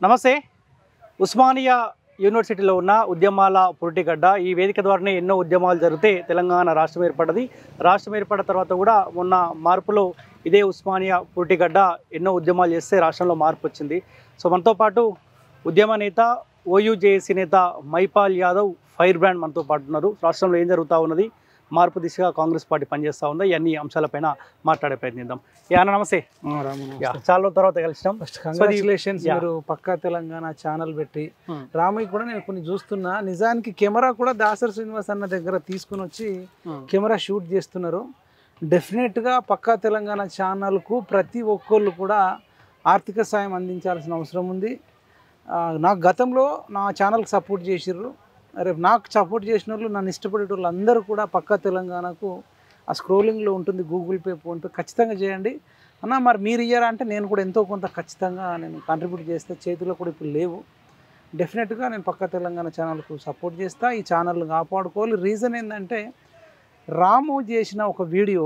నమస్తే. ఉస్మానియా యూనివర్సిటీలో ఉన్న ఉద్యమాల పురిటిగడ్డ. ఈ వేదిక ద్వారానే ఎన్నో ఉద్యమాలు జరిగితే తెలంగాణ రాష్ట్రం ఏర్పడ్డది. రాష్ట్రం ఏర్పడిన తర్వాత కూడా మొన్న మార్పులో ఇదే ఉస్మానియా పురిటిగడ్డ ఎన్నో ఉద్యమాలు చేస్తే రాష్ట్రంలో మార్పు వచ్చింది. సో మనతో పాటు ఉద్యమ నేత, ఓయూజేఏసీ నేత మైపాల్ యాదవ్ ఫైర్ బ్రాండ్ మనతో పాటు ఉన్నారు. రాష్ట్రంలో ఏం జరుగుతూ ఉన్నది, మార్పు దిశగా కాంగ్రెస్ పార్టీ పనిచేస్తూ ఉందా, ఇవన్నీ అంశాలపైన మాట్లాడే ప్రయత్నిద్దాం. యానా నమస్తే. చాలా తర్వాత కలిసినాం. కంగ్రాచులేషన్స్. మీరు పక్కా తెలంగాణ ఛానల్ పెట్టి రామయ్య కూడా నేను కొన్ని చూస్తున్నా. నిజానికి కెమెరా కూడా దాసరి శ్రీనివాస్ అన్న దగ్గర తీసుకుని వచ్చి కెమెరా షూట్ చేస్తున్నారు. డెఫినెట్గా పక్కా తెలంగాణ ఛానల్కు ప్రతి ఒక్కళ్ళు కూడా ఆర్థిక సాయం అందించాల్సిన అవసరం ఉంది. నాకు గతంలో నా ఛానల్కి సపోర్ట్ చేసిర్రు. రేపు నాకు సపోర్ట్ చేసిన వాళ్ళు, నన్ను ఇష్టపడే వాళ్ళు అందరూ కూడా పక్కా తెలంగాణకు ఆ స్క్రోలింగ్లో ఉంటుంది, గూగుల్ పే, ఫోన్పే ఖచ్చితంగా చేయండి అన్న. మరి మీరు ఇయ్యారా అంటే నేను కూడా ఎంతో కొంత ఖచ్చితంగా నేను కాంట్రిబ్యూట్ చేస్తే, చేతిలో కూడా ఇప్పుడు లేవు. డెఫినెట్గా నేను పక్కా తెలంగాణ ఛానల్కు సపోర్ట్ చేస్తా. ఈ ఛానల్ని కాపాడుకోవాలి. రీజన్ ఏంటంటే రాము చేసిన ఒక వీడియో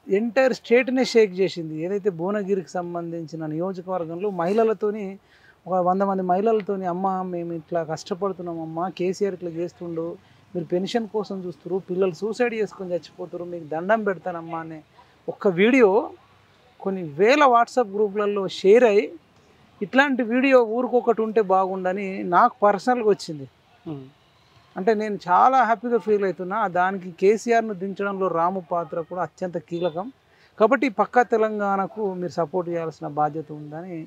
ఎంటైర్ స్టేట్నే షేక్ చేసింది. ఏదైతే భువనగిరికి సంబంధించిన నియోజకవర్గంలో మహిళలతోని ఒక 100 మంది మహిళలతోని, అమ్మ మేము ఇట్లా కష్టపడుతున్నాం అమ్మ, కేసీఆర్ ఇట్లా చేస్తుండు, మీరు పెన్షన్ కోసం చూస్తారు, పిల్లలు సూసైడ్ చేసుకొని చచ్చిపోతారు, మీకు దండం పెడతానమ్మా అనే ఒక్క వీడియో కొన్ని వేల వాట్సాప్ గ్రూపులలో షేర్ అయ్యి, ఇట్లాంటి వీడియో ఊరికొకటి ఉంటే బాగుండని నాకు పర్సనల్గా వచ్చింది. అంటే నేను చాలా హ్యాపీగా ఫీల్ అవుతున్నా. దానికి కేసీఆర్ను దించడంలో రాము పాత్ర కూడా అత్యంత కీలకం. కాబట్టి పక్కా తెలంగాణకు మీరు సపోర్ట్ చేయాల్సిన బాధ్యత ఉందని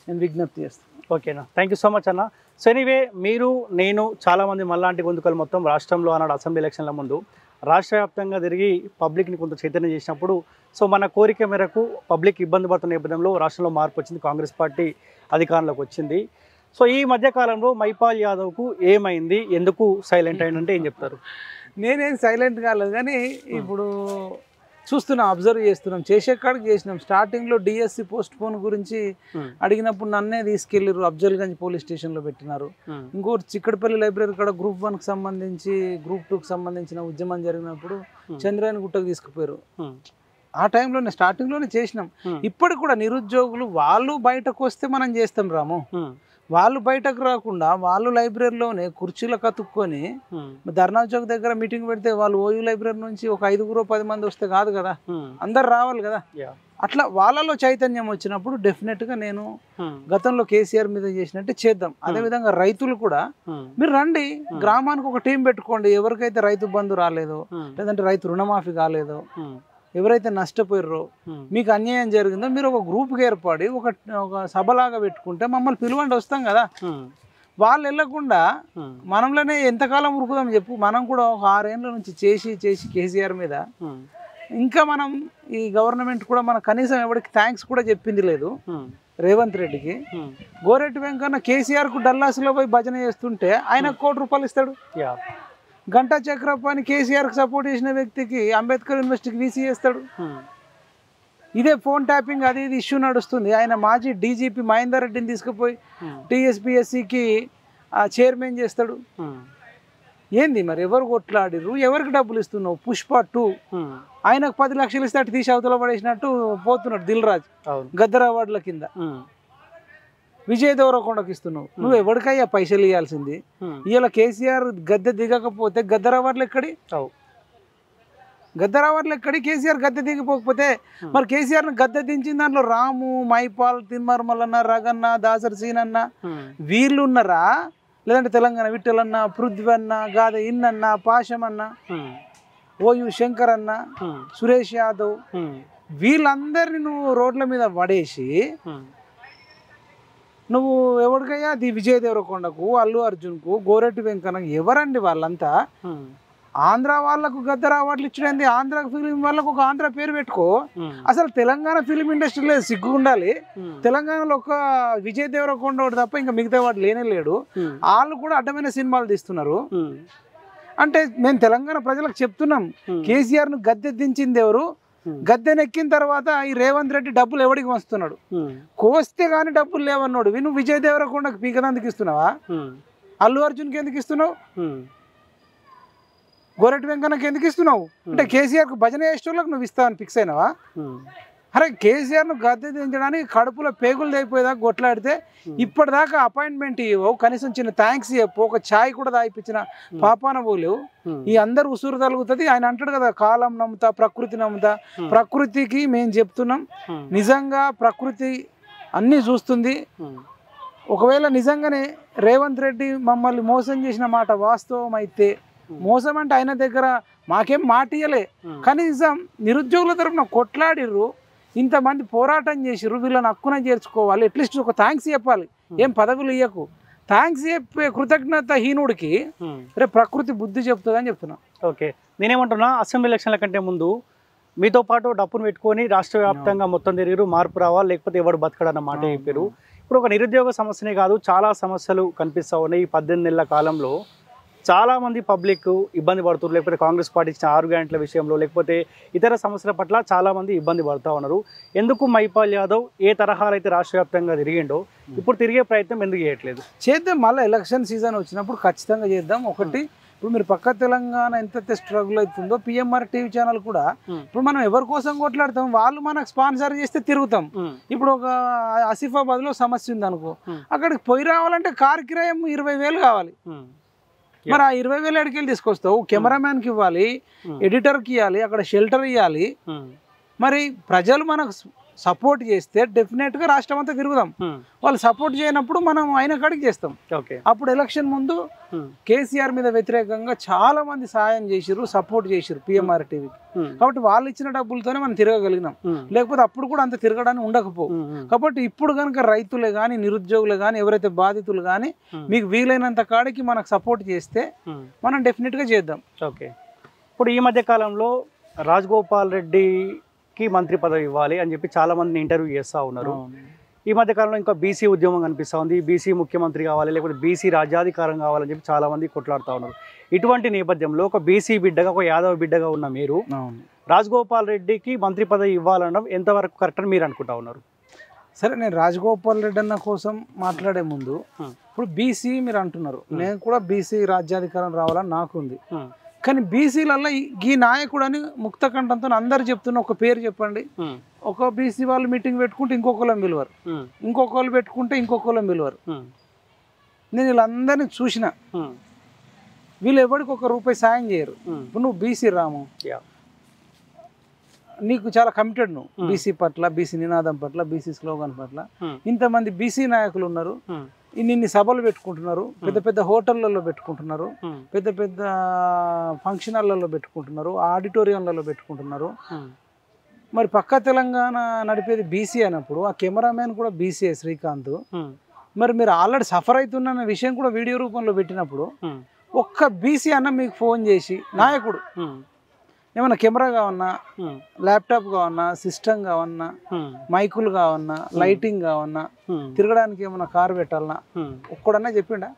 నేను విజ్ఞప్తి చేస్తాను. ఓకేనా, థ్యాంక్ యూ సో మచ్ అన్న. సో ఎనీవే, మీరు, నేను, చాలామంది మళ్ళాంటి గొంతుకలు మొత్తం రాష్ట్రంలో ఆనాడు అసెంబ్లీ ఎలక్షన్ల ముందు రాష్ట్ర వ్యాప్తంగా తిరిగి పబ్లిక్ని కొంత చైతన్యం చేసినప్పుడు, సో మన కోరిక మేరకు పబ్లిక్ ఇబ్బంది పడుతున్న నేపథ్యంలో రాష్ట్రంలో మార్పు వచ్చింది, కాంగ్రెస్ పార్టీ అధికారంలోకి వచ్చింది. సో ఈ మధ్యకాలంలో మైపాల్ యాదవ్కు ఏమైంది, ఎందుకు సైలెంట్ అయిందంటే ఏం చెప్తారు? నేనేం సైలెంట్ కాలేదు, కానీ ఇప్పుడు చూస్తున్నాం, అబ్జర్వ్ చేస్తున్నాం, చేసే కాడికి చేసినాం. స్టార్టింగ్లో డిఎస్సి పోస్ట్ పోన్ గురించి అడిగినప్పుడు నన్నే తీసుకెళ్ళారు, అఫ్జల్గంజ్ పోలీస్ స్టేషన్లో పెట్టినారు. ఇంకోటి చిక్కడపల్లి లైబ్రరీ కాడ గ్రూప్ 1కి సంబంధించి, గ్రూప్ 2కి సంబంధించిన ఉద్యమం జరిగినప్పుడు చంద్రాయన గుట్టకు తీసుకుపోయారు. ఆ టైంలోనే స్టార్టింగ్లోనే చేసినాం. ఇప్పటికి కూడా నిరుద్యోగులు వాళ్ళు బయటకు వస్తే మనం చేస్తాం రాము. వాళ్ళు బయటకు రాకుండా వాళ్ళు లైబ్రరీలోనే కుర్చీలు కతుక్కొని ధర్నా చౌక్ దగ్గర మీటింగ్ పెడితే వాళ్ళు ఓయూ లైబ్రరీ నుంచి ఒక 5-10 మంది వస్తే కాదు కదా, అందరు రావాలి కదా. అట్లా వాళ్ళలో చైతన్యం వచ్చినప్పుడు డెఫినెట్గా నేను గతంలో కేసీఆర్ మీద చేసినట్టే చేద్దాం. అదేవిధంగా రైతులు కూడా మీరు రండి, గ్రామానికి ఒక టీం పెట్టుకోండి. ఎవరికైతే రైతు బంధు రాలేదో, లేదంటే రైతు రుణమాఫీ కాలేదో, ఎవరైతే నష్టపోయారో, మీకు అన్యాయం జరిగిందో, మీరు ఒక గ్రూప్కి ఏర్పడి ఒక సభలాగా పెట్టుకుంటే మమ్మల్ని పిలువండి, వస్తాం కదా. వాళ్ళు వెళ్ళకుండా మనంలోనే ఎంతకాలం ఉరుకుదాం చెప్పు. మనం కూడా ఒక 6 ఏళ్ళ నుంచి చేసి కేసీఆర్ మీద ఇంకా మనం ఈ గవర్నమెంట్ కూడా మన కనీసం ఎవరికి థ్యాంక్స్ కూడా చెప్పింది లేదు. రేవంత్ రెడ్డికి, గోరెడ్డి వెంకన్న కేసీఆర్కు డల్లాస్లో పోయి భజన చేస్తుంటే ఆయన 1 కోటి రూపాయలు ఇస్తాడు. గంటా చక్రప్ప అని కేసీఆర్కి సపోర్ట్ చేసిన వ్యక్తికి అంబేద్కర్ యూనివర్సిటీకి వీసీ చేస్తాడు. ఇదే ఫోన్ ట్యాపింగ్ అది ఇది ఇష్యూ నడుస్తుంది. ఆయన మాజీ డీజీపీ మహేందర్ రెడ్డిని తీసుకుపోయి టీఎస్పీఎస్సికి చైర్మన్ చేస్తాడు. ఏంది మరి, ఎవరు కొట్లాడిరు, ఎవరికి డబ్బులు ఇస్తున్నావు? పుష్ప 2 ఆయనకు 10 లక్షలు ఇస్తే అటు తీసి అవతల పడేసినట్టు పోతున్నాడు దిల్ రాజు గద్దర్ అవార్డుల కింద. విజయ్ దేవరకొండకి ఇస్తున్నావు, నువ్వు ఎవరికయ్యా పైసలు ఇవ్వాల్సింది? ఇవాళ కేసీఆర్ గద్దె దిగకపోతే గద్దర్ అవార్డులు ఎక్కడి? గద్దర్ అవార్డులు ఎక్కడి? కేసీఆర్ గద్దె దిగిపోకపోతే మరి కేసీఆర్ని గద్దె దించిన దాంట్లో రాము, మైపాల్, తిన్మర్మలన్న, రగన్న, దాసరి సీనన్న వీళ్ళు ఉన్నారా? లేదంటే తెలంగాణ విట్టలన్న, పృథ్వన్న, గాద ఇన్నన్న, పాషమన్న, ఓయూ శంకర్ అన్న, సురేష్ యాదవ్, వీళ్ళందరినీ నువ్వు రోడ్ల మీద పడేసి నువ్వు ఎవరికయ్యా ది విజయ్ దేవరకొండకు, అల్లు అర్జున్కు, గోరెడ్డి వెంకన్నకు ఎవరండి వాళ్ళంతా? ఆంధ్ర వాళ్ళకు గద్దర్ అవార్డులు ఇచ్చడానికి ఆంధ్ర ఫిలిం వాళ్ళకు ఒక ఆంధ్ర పేరు పెట్టుకో. అసలు తెలంగాణ ఫిలిం ఇండస్ట్రీలో సిగ్గు ఉండాలి. తెలంగాణలో ఒక విజయ్ దేవరకొండ ఒకటి తప్ప ఇంకా మిగతా వాడు లేనే లేడు. వాళ్ళు కూడా అడ్డమైన సినిమాలు తీస్తున్నారు. అంటే మేము తెలంగాణ ప్రజలకు చెప్తున్నాం, కేసీఆర్ను గద్దె దించింది ఎవరు? గద్దెనెక్కిన తర్వాత ఈ రేవంత్ రెడ్డి డబ్బులు ఎవడికి వస్తున్నాడు? కోస్తే కానీ డబ్బులు లేవన్నాడు. నువ్వు విజయ్ దేవరకొండకు పీకనందుకు ఇస్తున్నావా? అల్లు అర్జున్కి ఎందుకు ఇస్తున్నావు? గోరెడ్డి వెంకన్నకి ఎందుకు ఇస్తున్నావు? అంటే కేసీఆర్కు భజన చేసేటోళ్ళకి నువ్వు ఇస్తావని ఫిక్స్ అయినావా? అరే కేసీఆర్ను గద్దె దించడానికి కడుపులో పేగులు తెగిపోయేదాకా కొట్లాడితే ఇప్పటిదాకా అపాయింట్మెంట్ ఇవ్వవు, కనీసం చిన్న థ్యాంక్స్ చెప్పు, ఒక ఛాయ్ కూడా తాగిపించిన పాపాన పోలేవు. ఈ అందరు ఉసురు తలుగుతుంది. ఆయన అంటాడు కదా, కాలం నమ్ముతా, ప్రకృతి నమ్ముతా. ప్రకృతికి మేము చెప్తున్నాం, నిజంగా ప్రకృతి అన్నీ చూస్తుంది. ఒకవేళ నిజంగానే రేవంత్ రెడ్డి మమ్మల్ని మోసం చేసిన మాట వాస్తవం అయితే, మోసం అంటే ఆయన దగ్గర మాకేం మాట ఇయ్యలే, కనీసం నిరుద్యోగుల తరపున కొట్లాడిర్రు, ఇంతమంది పోరాటం చేసిర్రు, వీళ్ళని హక్కున చేర్చుకోవాలి, అట్లీస్ట్ ఒక థ్యాంక్స్ చెప్పాలి. ఏం పదవులు ఇయ్యకు, థ్యాంక్స్ చెప్పే కృతజ్ఞత హీనుడికి రేపు ప్రకృతి బుద్ధి చెప్తుందని చెప్తున్నా. ఓకే, నేనేమంటున్నా, అసెంబ్లీ ఎలక్షన్ల కంటే ముందు మీతో పాటు డప్పును పెట్టుకొని రాష్ట్ర వ్యాప్తంగా మొత్తం తిరిగిరు, మార్పు రావాలి లేకపోతే ఎవడు బతకడన్న మాట చెప్పారు. ఇప్పుడు ఒక నిరుద్యోగ సమస్యనే కాదు, చాలా సమస్యలు కనిపిస్తూ ఉన్నాయి. ఈ 18 నెలల కాలంలో చాలామంది పబ్లిక్ ఇబ్బంది పడుతున్నారు, లేకపోతే కాంగ్రెస్ పార్టీ ఇచ్చిన 6 గ్యారెంటీల విషయంలో, లేకపోతే ఇతర సమస్యల పట్ల చాలామంది ఇబ్బంది పడుతూ ఉన్నారు. ఎందుకు మైపాల్ యాదవ్ ఏ తరహాలు అయితే రాష్ట్ర వ్యాప్తంగా తిరిగిండో ఇప్పుడు తిరిగే ప్రయత్నం ఎందుకు చేయట్లేదు? చేద్దాం, మళ్ళీ ఎలక్షన్ సీజన్ వచ్చినప్పుడు ఖచ్చితంగా చేద్దాం. ఒకటి, ఇప్పుడు మీరు పక్క తెలంగాణ ఎంత స్ట్రగుల్ అవుతుందో, పిఎంఆర్ టీవీ ఛానల్ కూడా ఇప్పుడు మనం ఎవరి కోసం కొట్లాడతాం, వాళ్ళు మనకు స్పాన్సర్ చేస్తే తిరుగుతాం. ఇప్పుడు ఒక ఆసిఫాబాద్లో సమస్య ఉంది అనుకో, అక్కడికి పోయి రావాలంటే కార్ కిరాయం 20,000 కావాలి. మరి ఆ 20,000 ఎడికెళ్ళి తీసుకొస్తావు? కెమెరామ్యాన్కి ఇవ్వాలి, ఎడిటర్కి ఇవ్వాలి, అక్కడ షెల్టర్ ఇవ్వాలి. మరి ప్రజలు మనకు సపోర్ట్ చేస్తే డెఫినెట్గా రాష్ట్రం అంతా తిరుగుదాం. వాళ్ళు సపోర్ట్ చేయనప్పుడు మనం అయిన కాడికి చేస్తాం. అప్పుడు ఎలక్షన్ ముందు కేసీఆర్ మీద వ్యతిరేకంగా చాలా మంది సాయం చేసిర్రు, సపోర్ట్ చేసిర్రు పిఎంఆర్ టీవీకి. కాబట్టి వాళ్ళు ఇచ్చిన డబ్బులతోనే మనం తిరగగలిగినాం, లేకపోతే అప్పుడు కూడా అంత తిరగడానికి ఉండకపో. కాబట్టి ఇప్పుడు కనుక రైతులే కానీ, నిరుద్యోగులే కానీ, ఎవరైతే బాధితులు కానీ మీకు వీలైనంత కాడికి మనకు సపోర్ట్ చేస్తే మనం డెఫినెట్గా చేద్దాం. ఓకే, ఇప్పుడు ఈ మధ్య కాలంలో రాజగోపాల్ రెడ్డికి మంత్రి పదవి ఇవ్వాలి అని చెప్పి చాలా మందిని ఇంటర్వ్యూ చేస్తూ ఉన్నారు. ఈ మధ్య కాలంలో ఇంకా బీసీ ఉద్యమం కనిపిస్తూ ఉంది, బీసీ ముఖ్యమంత్రి కావాలి లేకపోతే బీసీ రాజ్యాధికారం కావాలని చెప్పి చాలా మంది కొట్లాడుతూ ఉన్నారు. ఇటువంటి నేపథ్యంలో ఒక బీసీ బిడ్డగా, ఒక యాదవ్ బిడ్డగా ఉన్న మీరు రాజగోపాల్ రెడ్డికి మంత్రి పదవి ఇవ్వాలనడం ఎంతవరకు కరెక్ట్ అని మీరు అనుకుంటా ఉన్నారు? సరే, నేను రాజగోపాల్ రెడ్డి అన్న కోసం మాట్లాడే ముందు, ఇప్పుడు బీసీ మీరు అంటున్నారు, నేను కూడా బీసీ రాజ్యాధికారం రావాలని నాకు ఉంది. కానీ బీసీలలో ఈ నాయకుడు అని ముక్త కంఠంతో అందరు చెప్తున్న ఒక పేరు చెప్పండి. ఒక బీసీ వాళ్ళు మీటింగ్ పెట్టుకుంటే ఇంకొకళ్ళని పిలువరు, ఇంకొకళ్ళు పెట్టుకుంటే ఇంకొకళ్ళని పిలువరు. నేను వీళ్ళందరినీ చూసిన, వీళ్ళు ఎవరికి ₹1 సాయం చేయరు. ఇప్పుడు నువ్వు బీసీ రాము, నీకు చాలా కమిటెడ్, నువ్వు బీసీ పట్ల, బీసీ నినాదం పట్ల, బీసీ స్లోగన్ పట్ల. ఇంతమంది బీసీ నాయకులు ఉన్నారు, ఇన్ని సభలు పెట్టుకుంటున్నారు, పెద్ద పెద్ద హోటళ్లలో పెట్టుకుంటున్నారు, పెద్ద పెద్ద ఫంక్షన్ హాల్లలో పెట్టుకుంటున్నారు, ఆడిటోరియంలలో పెట్టుకుంటున్నారు. మరి పక్క తెలంగాణ నడిపేది బీసీ అయినప్పుడు ఆ కెమెరామ్యాన్ కూడా బీసీ శ్రీకాంత్. మరి మీరు ఆల్రెడీ సఫర్ అవుతున్న విషయం కూడా వీడియో రూపంలో పెట్టినప్పుడు ఒక్క బీసీ అన్న మీకు ఫోన్ చేసి, నాయకుడు ఏమన్నా కెమెరా కావన్నా, ల్యాప్టాప్ కావన్నా, సిస్టమ్ కావన్నా, మైకులు కావన్నా, లైటింగ్ కావన్నా, తిరగడానికి ఏమన్నా కారు పెట్టాలన్నా ఒక్కడన్నా చెప్పిండా?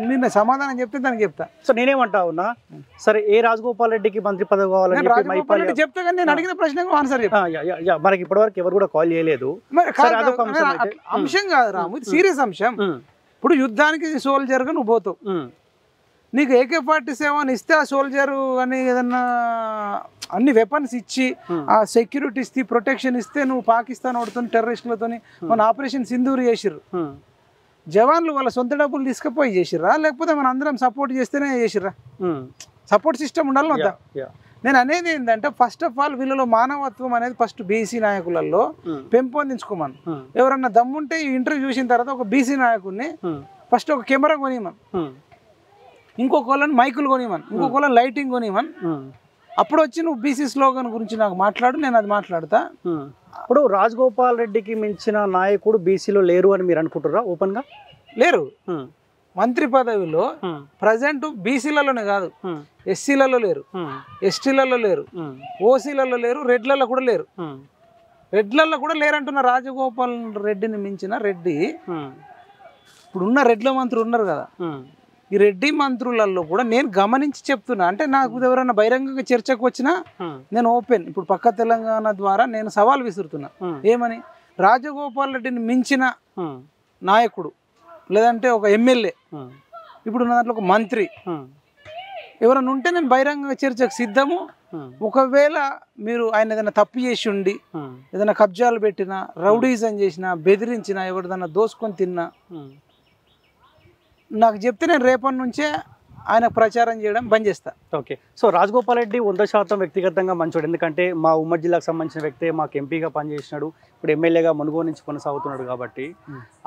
నిన్న సమాధానం చెప్తే దానికి చెప్తా. సో నేనేమంటా ఉన్నా, సరే ఏ రాజగోపాల్ రెడ్డికి మంత్రి పదవి కావాలని చెప్తా, కానీ నేను అడిగిన ప్రశ్నకు ఆన్సర్ చెప్తా. మనకి ఇప్పటివరకు ఎవరు కూడా కాల్ చేయలేదు. అంశం కాదు రాము, ఇది సీరియస్ అంశం. ఇప్పుడు యుద్ధానికి సోల్జర్గా నువ్వు పోతావు, నీకు AK-47 ఇస్తే ఆ సోల్జరు అని ఏదన్నా అన్ని వెపన్స్ ఇచ్చి ఆ సెక్యూరిటీ ఇస్తే, ప్రొటెక్షన్ ఇస్తే నువ్వు పాకిస్తాన్ ఓడుతున్న టెర్రరిస్టులతో మన ఆపరేషన్ సింధూర్ చేసిర్రు. జవాన్లు వాళ్ళ సొంత డబ్బులు తీసుకుపోయి చేసిర్రా, లేకపోతే మన అందరం సపోర్ట్ చేస్తేనే చేసిర్రా? సపోర్ట్ సిస్టమ్ ఉండాలని వద్దా? నేను అనేది ఏంటంటే, ఫస్ట్ ఆఫ్ ఆల్ వీళ్ళలో మానవత్వం అనేది ఫస్ట్ బీసీ నాయకులలో పెంపొందించుకోమని. ఎవరన్నా దమ్ముంటే ఈ ఇంటర్వ్యూ చూసిన తర్వాత ఒక బీసీ నాయకుడిని ఫస్ట్ ఒక కెమెరా కొనియమని, ఇంకొకళ్ళని మైకులు కొనియమని, ఇంకొకళ్ళని లైటింగ్ కొనియమని. అప్పుడు వచ్చి నువ్వు బీసీ స్లోగన్ గురించి నాకు మాట్లాడు, నేను అది మాట్లాడతా. ఇప్పుడు రాజగోపాల్ రెడ్డికి మించిన నాయకుడు బీసీలో లేరు అని మీరు అనుకుంటారా? ఓపెన్ గా లేరు. మంత్రి పదవిలో ప్రజెంట్ బీసీలలోనే కాదు, ఎస్సీలలో లేరు, ఎస్టీలలో లేరు, ఓసీలలో లేరు, రెడ్లలో కూడా లేరు. రెడ్లలో కూడా లేరంటున్న రాజగోపాల్ రెడ్డిని మించిన రెడ్డి. ఇప్పుడున్న రెడ్ల మంత్రులు ఉన్నారు కదా, ఈ రెడ్డి మంత్రులలో కూడా నేను గమనించి చెప్తున్నా. అంటే నాకు ఎవరైనా బహిరంగంగా చర్చకు వచ్చినా నేను ఓపెన్. ఇప్పుడు పక్క తెలంగాణ ద్వారా నేను సవాల్ విసురుతున్నా. ఏమని? రాజగోపాల్ రెడ్డిని మించిన నాయకుడు, లేదంటే ఒక ఎమ్మెల్యే, ఇప్పుడు ఉన్న దాంట్లో ఒక మంత్రి, ఎవరైనా ఉంటే నేను బహిరంగ చర్చకు సిద్ధము. ఒకవేళ మీరు ఆయన ఏదైనా తప్పు చేసి ఉండి ఏదైనా కబ్జాలు పెట్టినా, రౌడీజం చేసినా, బెదిరించినా, ఎవరిదైనా దోసుకొని తిన్నా నాకు చెప్తే నేను రేపటి నుంచే ఆయన ప్రచారం చేయడం బంద్ చేస్తా. ఓకే. సో రాజగోపాల్ రెడ్డి 100% వ్యక్తిగతంగా మంచోడు. ఎందుకంటే మా ఉమ్మడి జిల్లాకు సంబంధించిన వ్యక్తే మాకు ఎంపీగా పనిచేసినాడు, ఇప్పుడు ఎమ్మెల్యేగా మునుగోడు నుంచి కొనసాగుతున్నాడు. కాబట్టి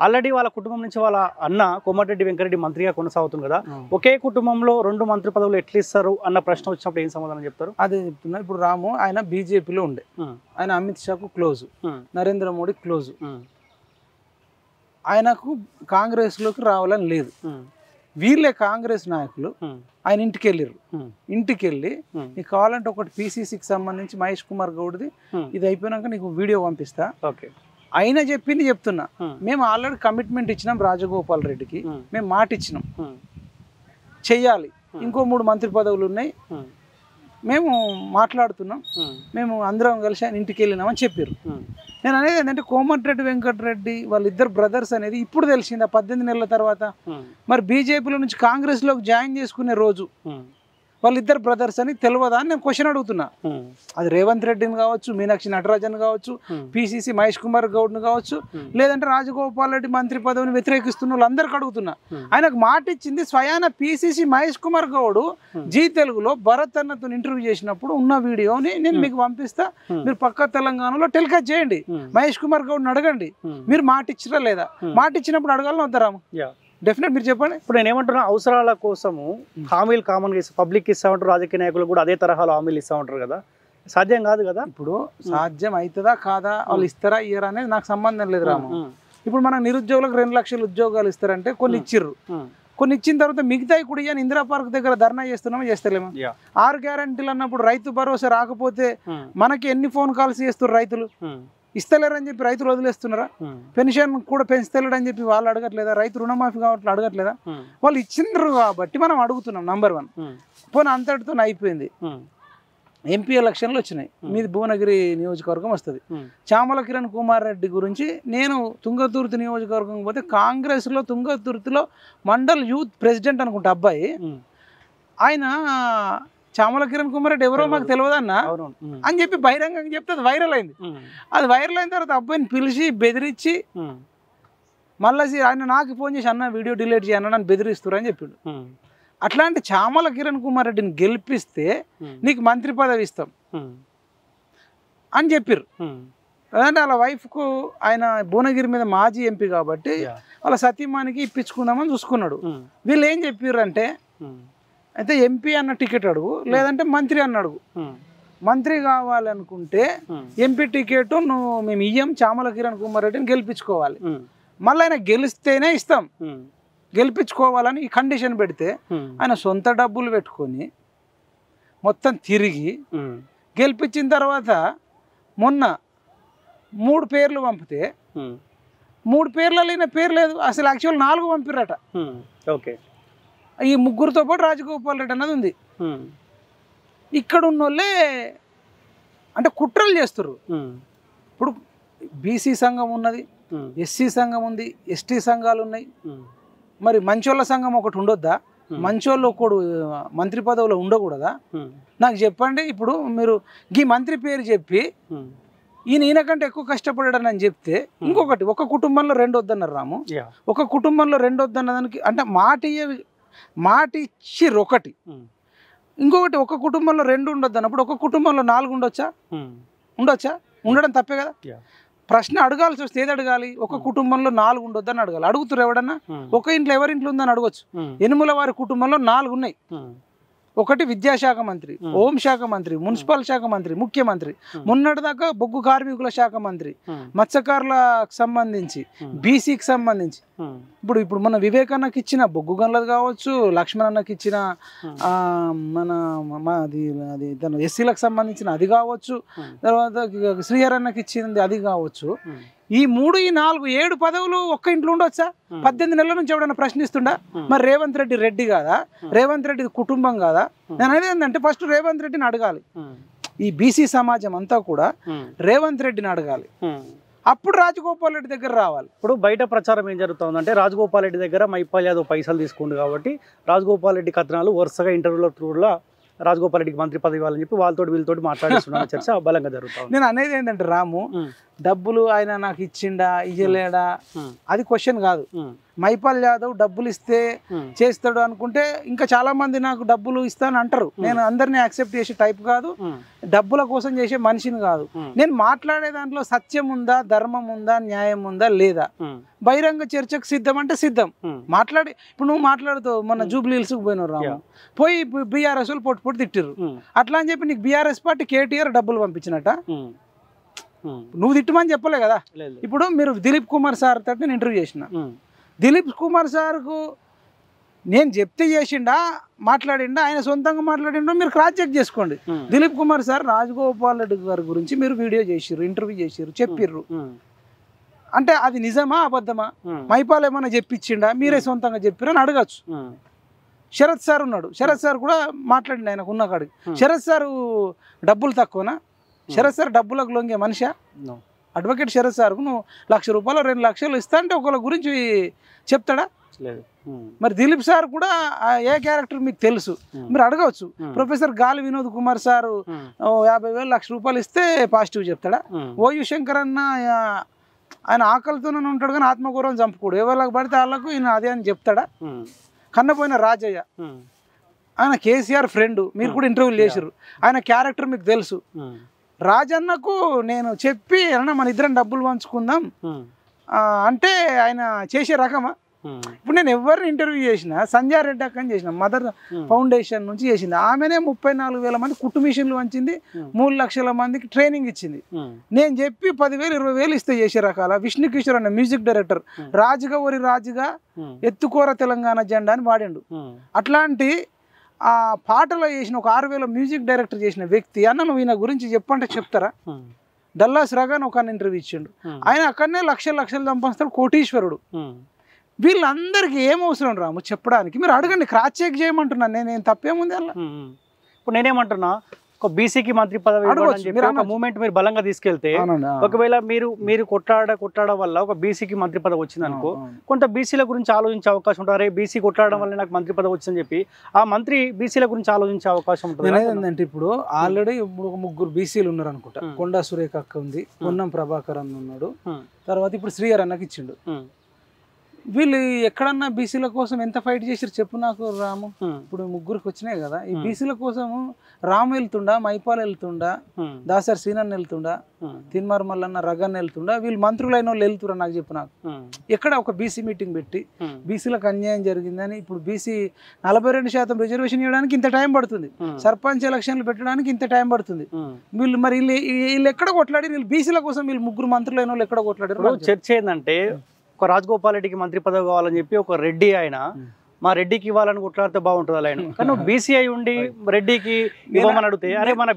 ఆల్రెడీ వాళ్ళ కుటుంబం నుంచి వాళ్ళ అన్న కోమటిరెడ్డి వెంకరెడ్డి మంత్రిగా కొనసాగుతుంది కదా. ఒకే కుటుంబంలో 2 మంత్రి పదవులు ఎట్లా ఇస్తారు అన్న ప్రశ్న వచ్చినప్పుడు ఏం సమాధానం చెప్తారు? అదే చెప్తున్నా. ఇప్పుడు రాము ఆయన బీజేపీలో ఉండే, ఆయన అమిత్ షాకు క్లోజ్, నరేంద్ర మోడీ క్లోజ్. ఆయనకు కాంగ్రెస్లోకి రావాలని లేదు. వీళ్ళే కాంగ్రెస్ నాయకులు ఆయన ఇంటికి వెళ్ళారు. ఇంటికి వెళ్ళి నీకు కావాలంటే ఒకటి PCCకి సంబంధించి మహేష్ కుమార్ గౌడ్ది ఇది అయిపోయినాక నీకు వీడియో పంపిస్తా. ఆయన చెప్పింది చెప్తున్నా. మేము ఆల్రెడీ కమిట్మెంట్ ఇచ్చినాం రాజగోపాల్ రెడ్డికి, మేము మాట ఇచ్చినాం చెయ్యాలి. ఇంకో 3 మంత్రి పదవులు ఉన్నాయి, మేము మాట్లాడుతున్నాం, మేము అందరం కలిసి ఆయన ఇంటికి వెళ్ళినామని చెప్పారు. నేను అనేది ఏంటంటే కోమటిరెడ్డి వెంకటరెడ్డి వాళ్ళిద్దరు బ్రదర్స్ అనేది ఇప్పుడు తెలిసిందా 18 నెలల తర్వాత? మరి బీజేపీలో నుంచి కాంగ్రెస్లోకి జాయిన్ చేసుకునే రోజు వాళ్ళిద్దరు బ్రదర్స్ అని తెలియదా అని నేను క్వశ్చన్ అడుగుతున్నా. అది రేవంత్ రెడ్డిని కావచ్చు, మీనాక్షి నటరాజన్ కావచ్చు, PCC మహేష్ కుమార్ గౌడ్ని కావచ్చు, లేదంటే రాజగోపాల్ రెడ్డి మంత్రి పదవిని వ్యతిరేకిస్తున్న వాళ్ళందరికీ అడుగుతున్నా. ఆయనకు మాట ఇచ్చింది స్వయాన PCC మహేష్ కుమార్ గౌడ్ జీ తెలుగులో భరత్ అన్నతో ఇంటర్వ్యూ చేసినప్పుడు ఉన్న వీడియోని నేను మీకు పంపిస్తా. మీరు పక్క తెలంగాణలో టెలికాస్ట్ చేయండి, మహేష్ కుమార్ గౌడ్ని అడగండి మీరు మాట ఇచ్చిరా లేదా. మాట ఇచ్చినప్పుడు అడగాలని వద్దారాము? డెఫినెట్ మీరు చెప్పండి. ఇప్పుడు నేను ఏమంటున్నా, అవసరాల కోసము హామీలు కామన్గా పబ్లిక్ ఇస్తా ఉంటారు, రాజకీయ నాయకులు కూడా అదే తరహాలో హామీలు ఇస్తూ ఉంటారు కదా. సాధ్యం కాదు కదా. ఇప్పుడు సాధ్యం అవుతుందా కాదా, వాళ్ళు ఇస్తారా ఇయ్యరా అనేది నాకు సంబంధం లేదు రాము. ఇప్పుడు మన నిరుద్యోగులకు 2 లక్షల ఉద్యోగాలు ఇస్తారంటే కొన్ని ఇచ్చిర్రు, కొన్ని ఇచ్చిన తర్వాత మిగతాయి కూడా ఇయ్యని ఇందిరా పార్క్ దగ్గర ధర్నా చేస్తున్నామో చేస్తలేమో. 6 గ్యారంటీలు అన్నప్పుడు రైతు భరోసా రాకపోతే మనకి ఎన్ని ఫోన్ కాల్స్ చేస్తారు రైతులు? ఇస్తలేరని చెప్పి రైతులు వదిలేస్తున్నారా? పెన్షన్ కూడా పెంచుతలేడు అని చెప్పి వాళ్ళు అడగట్లేదా? రైతు రుణమాఫీ కావట్లేదు అడగట్లేదా? వాళ్ళు ఇచ్చిండ్రు కాబట్టి మనం అడుగుతున్నాం. నంబర్ 1 పోనీ అంతటితో అయిపోయింది. ఎంపీ ఎలక్షన్లు వచ్చినాయి, మీది భువనగిరి నియోజకవర్గం వస్తుంది. చామల కిరణ్ కుమార్ రెడ్డి గురించి నేను తుంగతుర్తి నియోజకవర్గం పోతే కాంగ్రెస్లో తుంగతుర్తిలో మండల్ యూత్ ప్రెసిడెంట్ అనుకుంటా అబ్బాయి, ఆయన చామల కిరణ్ కుమార్ రెడ్డి ఎవరో మాకు తెలియదన్నా అని చెప్పి బహిరంగంగా చెప్తే అది వైరల్ అయింది. అది వైరల్ అయిన తర్వాత అబ్బాయిని పిలిచి బెదిరించి మళ్ళీ ఆయన నాకు ఫోన్ చేసి అన్న వీడియో డిలీట్ చేయను నన్ను బెదిరిస్తారు అని చెప్పిండు. అట్లాంటి చామల కిరణ్ కుమార్ రెడ్డిని గెలిపిస్తే నీకు మంత్రి పదవి ఇస్తాం అని చెప్పారు. అదంటే వాళ్ళ వైఫ్కు ఆయన భువనగిరి మీద మాజీ ఎంపీ కాబట్టి వాళ్ళ సతీమానికి ఇప్పించుకుందామని చూసుకున్నాడు. వీళ్ళు ఏం చెప్పారు అంటే అయితే ఎంపీ అన్న టికెట్ అడుగు, లేదంటే మంత్రి అన్న అడుగు. మంత్రి కావాలనుకుంటే ఎంపీ టికెట్ నువ్వు మేము ఇయ్యం, చామల కిరణ్ కుమార్ రెడ్డిని గెలిపించుకోవాలి, మళ్ళీ ఆయన గెలిస్తేనే ఇస్తాం, గెలిపించుకోవాలని ఈ కండిషన్ పెడితే ఆయన సొంత డబ్బులు పెట్టుకొని మొత్తం తిరిగి గెలిపించిన తర్వాత మొన్న 3 పేర్లు పంపితే 3 పేర్లలో ఈయన పేరు లేదు, అసలు యాక్చువల్ 4 పంపిరట. ఓకే, ఈ 3గురితో పాటు రాజగోపాల్ రెడ్డి అన్నది ఉంది. ఇక్కడ ఉన్న వాళ్ళే అంటే కుట్రలు చేస్తారు. ఇప్పుడు బీసీ సంఘం ఉన్నది, ఎస్సీ సంఘం ఉంది, ఎస్టీ సంఘాలు ఉన్నాయి. మరి మంచోళ్ళ సంఘం ఒకటి ఉండొద్దా? మంచోళ్ళు ఒకడు మంత్రి పదవిలో ఉండకూడదా? నాకు చెప్పండి. ఇప్పుడు మీరు ఈ మంత్రి పేరు చెప్పి ఈయన కంటే ఎక్కువ కష్టపడాడని అని చెప్తే, ఇంకొకటి ఒక కుటుంబంలో 2 వద్దన్నారు రాము. ఒక కుటుంబంలో 2 వద్దన్నదానికి అంటే మాట ఇచ్చిర్రు ఒకటి, ఇంకొకటి ఒక కుటుంబంలో 2 ఉండొద్దు అన్నప్పుడు ఒక కుటుంబంలో 4 ఉండొచ్చా? ఉండొచ్చా? ఉండడం తప్పే కదా. ప్రశ్న అడగాల్సి వస్తే ఏది అడగాలి? ఒక కుటుంబంలో 4 ఉండొద్దని అడగాలి. అడుగుతారు ఎవడన్నా? ఒక ఇంట్లో ఎవరింట్లో ఉందని అడగొచ్చు. యనుమల వారి కుటుంబంలో 4 ఉన్నాయి. ఒకటి విద్యాశాఖ మంత్రి, హోంశాఖ మంత్రి, మున్సిపల్ శాఖ మంత్రి, ముఖ్యమంత్రి, మొన్నటిదాకా బొగ్గు కార్మికుల శాఖ మంత్రి, మత్స్యకారులకు సంబంధించి, బీసీకి సంబంధించి, ఇప్పుడు మన వివేకాన్నకి ఇచ్చిన బొగ్గు గన్లది కావచ్చు, లక్ష్మణ్ అన్నకి ఇచ్చిన అది తను ఎస్సీలకు సంబంధించిన అది కావచ్చు, తర్వాత శ్రీహర్ అన్నకి ఇచ్చింది అది కావచ్చు. ఈ 3, ఈ 4, 7 పదవులు ఒక్క ఇంట్లో ఉండొచ్చా? 18 నెలల నుంచి ఎవడన్నా ప్రశ్నిస్తుండా? మరి రేవంత్ రెడ్డి కాదా? రేవంత్ రెడ్డి కుటుంబం కాదా? నేను అనేది ఏంటంటే ఫస్ట్ రేవంత్ రెడ్డిని అడగాలి. ఈ బీసీ సమాజం అంతా కూడా రేవంత్ రెడ్డిని అడగాలి. అప్పుడు రాజగోపాల్ రెడ్డి దగ్గర రావాలి. ఇప్పుడు బయట ప్రచారం ఏం జరుగుతుందంటే రాజగోపాల్ రెడ్డి దగ్గర మైపాల్ యాదవ్ పైసలు తీసుకుండు కాబట్టి రాజగోపాల్ రెడ్డి కథనాలు వరుసగా ఇంటర్వ్యూల త్రూలో రాజగోపాల్ రెడ్డికి మంత్రి పదవి ఇవ్వాలని చెప్పి వీళ్ళతో మాట్లాడిస్తున్న చర్చ బలంగా జరుగుతుంది. నేను అనేది ఏంటంటే రాము, డబ్బులు ఆయన నాకు ఇచ్చిండా ఇయ్యలేడా అది క్వశ్చన్ కాదు. మైపాల్ యాదవ్ డబ్బులు ఇస్తే చేస్తాడు అనుకుంటే ఇంకా చాలా మంది నాకు డబ్బులు ఇస్తాను అంటారు. నేను అందరినీ యాక్సెప్ట్ చేసే టైప్ కాదు, డబ్బుల కోసం చేసే మనిషిని కాదు. నేను మాట్లాడే దాంట్లో సత్యం ఉందా, ధర్మం ఉందా, న్యాయం ఉందా లేదా, బహిరంగ చర్చకు సిద్ధం అంటే సిద్ధం. మాట్లాడి ఇప్పుడు నువ్వు మాట్లాడుతావు, మన జూబ్లీ హిల్స్కి పోయినావు రాము, పోయి బీఆర్ఎస్ వాళ్ళు పొట్టు తిట్టిరు. అట్లా అని చెప్పి నీకు బీఆర్ఎస్ పార్టీ కేటీఆర్ డబ్బులు పంపించినట్ట నువ్వు తిట్టమని చెప్పలే కదా. ఇప్పుడు మీరు దిలీప్ కుమార్ సార్ తోటి నేను ఇంటర్వ్యూ చేసిన, దిలీప్ కుమార్ సార్కు నేను చెప్తే చేసిండా మాట్లాడిండా, ఆయన సొంతంగా మాట్లాడిండో మీరు క్రాస్ చెక్ చేసుకోండి. దిలీప్ కుమార్ సార్ రాజగోపాల్ రెడ్డి గారి గురించి మీరు వీడియో చేసిర్రు, ఇంటర్వ్యూ చేసిర్రు, చెప్పిర్రు అంటే అది నిజమా అబద్ధమా, మైపాల్ ఏమన్నా చెప్పించిండా, మీరే సొంతంగా చెప్పిర్రు అని అడగచ్చు. శరత్ సార్ ఉన్నాడు, శరత్ సార్ కూడా మాట్లాడిండు ఆయనకు ఉన్న కాడికి. శరత్ సారు డబ్బులు తక్కువనా? శరత్ సార్ డబ్బులకు లొంగే మనిషా? అడ్వకేట్ శరత్ సార్కు నువ్వు 1,00,000 రూపాయలు 2 లక్షలు ఇస్తా అంటే ఒకళ్ళ గురించి చెప్తాడా? మరి దిలీప్ సార్ కూడా ఏ క్యారెక్టర్ మీకు తెలుసు, మీరు అడగవచ్చు. ప్రొఫెసర్ గాలి వినోద్ కుమార్ సారు 50,000 1,00,000 రూపాయలు ఇస్తే పాజిటివ్ చెప్తాడా? ఓయు శంకర్ అన్న ఆయన ఆకలితోనే ఉంటాడు కానీ ఆత్మగౌరవం చంపుకోడు, ఎవరికి పడితే వాళ్ళకు ఈయన అదే అని చెప్తాడా? కన్నపోయిన రాజయ్య ఆయన కేసీఆర్ ఫ్రెండ్, మీరు కూడా ఇంటర్వ్యూలు చేసారు, ఆయన క్యారెక్టర్ మీకు తెలుసు. రాజన్నకు నేను చెప్పి అన్న మన ఇద్దరం డబ్బులు పంచుకుందాం అంటే ఆయన చేసే రకమా? ఇప్పుడు నేను ఎవరిని ఇంటర్వ్యూ చేసినా సంజయ్ రెడ్డి అక్కని చేసిన, మదర్ ఫౌండేషన్ నుంచి చేసింది. ఆమెనే 34,000 మంది కుట్టు మిషన్లు వంచింది, 3 లక్షల మందికి ట్రైనింగ్ ఇచ్చింది. నేను చెప్పి 10,000 20,000 ఇస్తే చేసే రకాల. విష్ణు కిషోర్ అన్న మ్యూజిక్ డైరెక్టర్, రాజుగా ఒరి రాజుగా ఎత్తుకోర తెలంగాణ జెండా అని వాడిండు. అట్లాంటి ఆ పాటలో చేసిన ఒక 6,000 మ్యూజిక్ డైరెక్టర్ చేసిన వ్యక్తి అన్న నువ్వు ఈయన గురించి చెప్పంటే చెప్తారా? డల్లాస్ రాగానే ఒక ఇంటర్వ్యూ ఇచ్చిండు, ఆయన అక్కడనే లక్షలు సంపాదిస్తాడు, కోటీశ్వరుడు. వీళ్ళందరికీ ఏం అవసరం రాము చెప్పడానికి? మీరు అడగండి, క్రాస్ చెక్ చేయమంటున్నాను, నేను తప్పేముంది అలా. ఇప్పుడు నేనేమంటున్నా, ఒక బీసీకి మంత్రి పదవి మూమెంట్ మీరు బలంగా తీసుకెళ్తే, ఒకవేళ మీరు కొట్లాడ వల్ల ఒక బీసీకి మంత్రి పదవి వచ్చింది అనుకో, కొంత బీసీల గురించి ఆలోచించే అవకాశం ఉంటుంది. అరే బీసీ కొట్లాడడం వల్ల నాకు మంత్రి పదవి వచ్చిందని చెప్పి ఆ మంత్రి బీసీల గురించి ఆలోచించే అవకాశం ఉంటుంది. ఏంటంటే ఇప్పుడు ఆల్రెడీ ఇప్పుడు 3 బీసీలు ఉన్నారు అనుకుంటా. కొండా సురేఖ అక్క ఉంది, పొన్నం ప్రభాకర్ అన్న ఉన్నాడు, తర్వాత ఇప్పుడు శ్రీహర్ అన్నకి ఇచ్చిండు. వీళ్ళు ఎక్కడన్నా బీసీల కోసం ఎంత ఫైట్ చేసారు చెప్పు నాకు రాము. ఇప్పుడు 3కి వచ్చినాయి కదా. ఈ బీసీల కోసము రాము వెళ్తుండా, మైపాల్ వెళ్తుండా, దాసరి సీనన్ వెళ్తుండా, తిన్మార్ మల్లన్న రగన్ వెళ్తుండా, వీళ్ళు మంత్రులైన వాళ్ళు వెళ్తురా నాకు చెప్పు. నాకు ఎక్కడ ఒక బీసీ మీటింగ్ పెట్టి బీసీలకు అన్యాయం జరిగిందని, ఇప్పుడు బీసీ 42% రిజర్వేషన్ ఇవ్వడానికి ఇంత టైం పడుతుంది, సర్పంచ్ ఎలక్షన్లు పెట్టడానికి ఇంత టైం పడుతుంది. వీళ్ళు మరి వీళ్ళు ఎక్కడ కొట్లాడి, వీళ్ళు బీసీల కోసం వీళ్ళు 3 మంత్రులైన వాళ్ళు ఎక్కడ కొట్లాడారు? చర్చ ఏంటంటే, ఒక రాజగోపాల్ రెడ్డికి మంత్రి పదవి కావాలని చెప్పి ఒక రెడ్డి ఆయన మా రెడ్డికి ఇవ్వాలని కొట్లాడితే బాగుంటుంది అలా ఆయన. కానీ బీసీ అయి ఉండి రెడ్డికి ఇవ్వమని అడిగితే అరే మన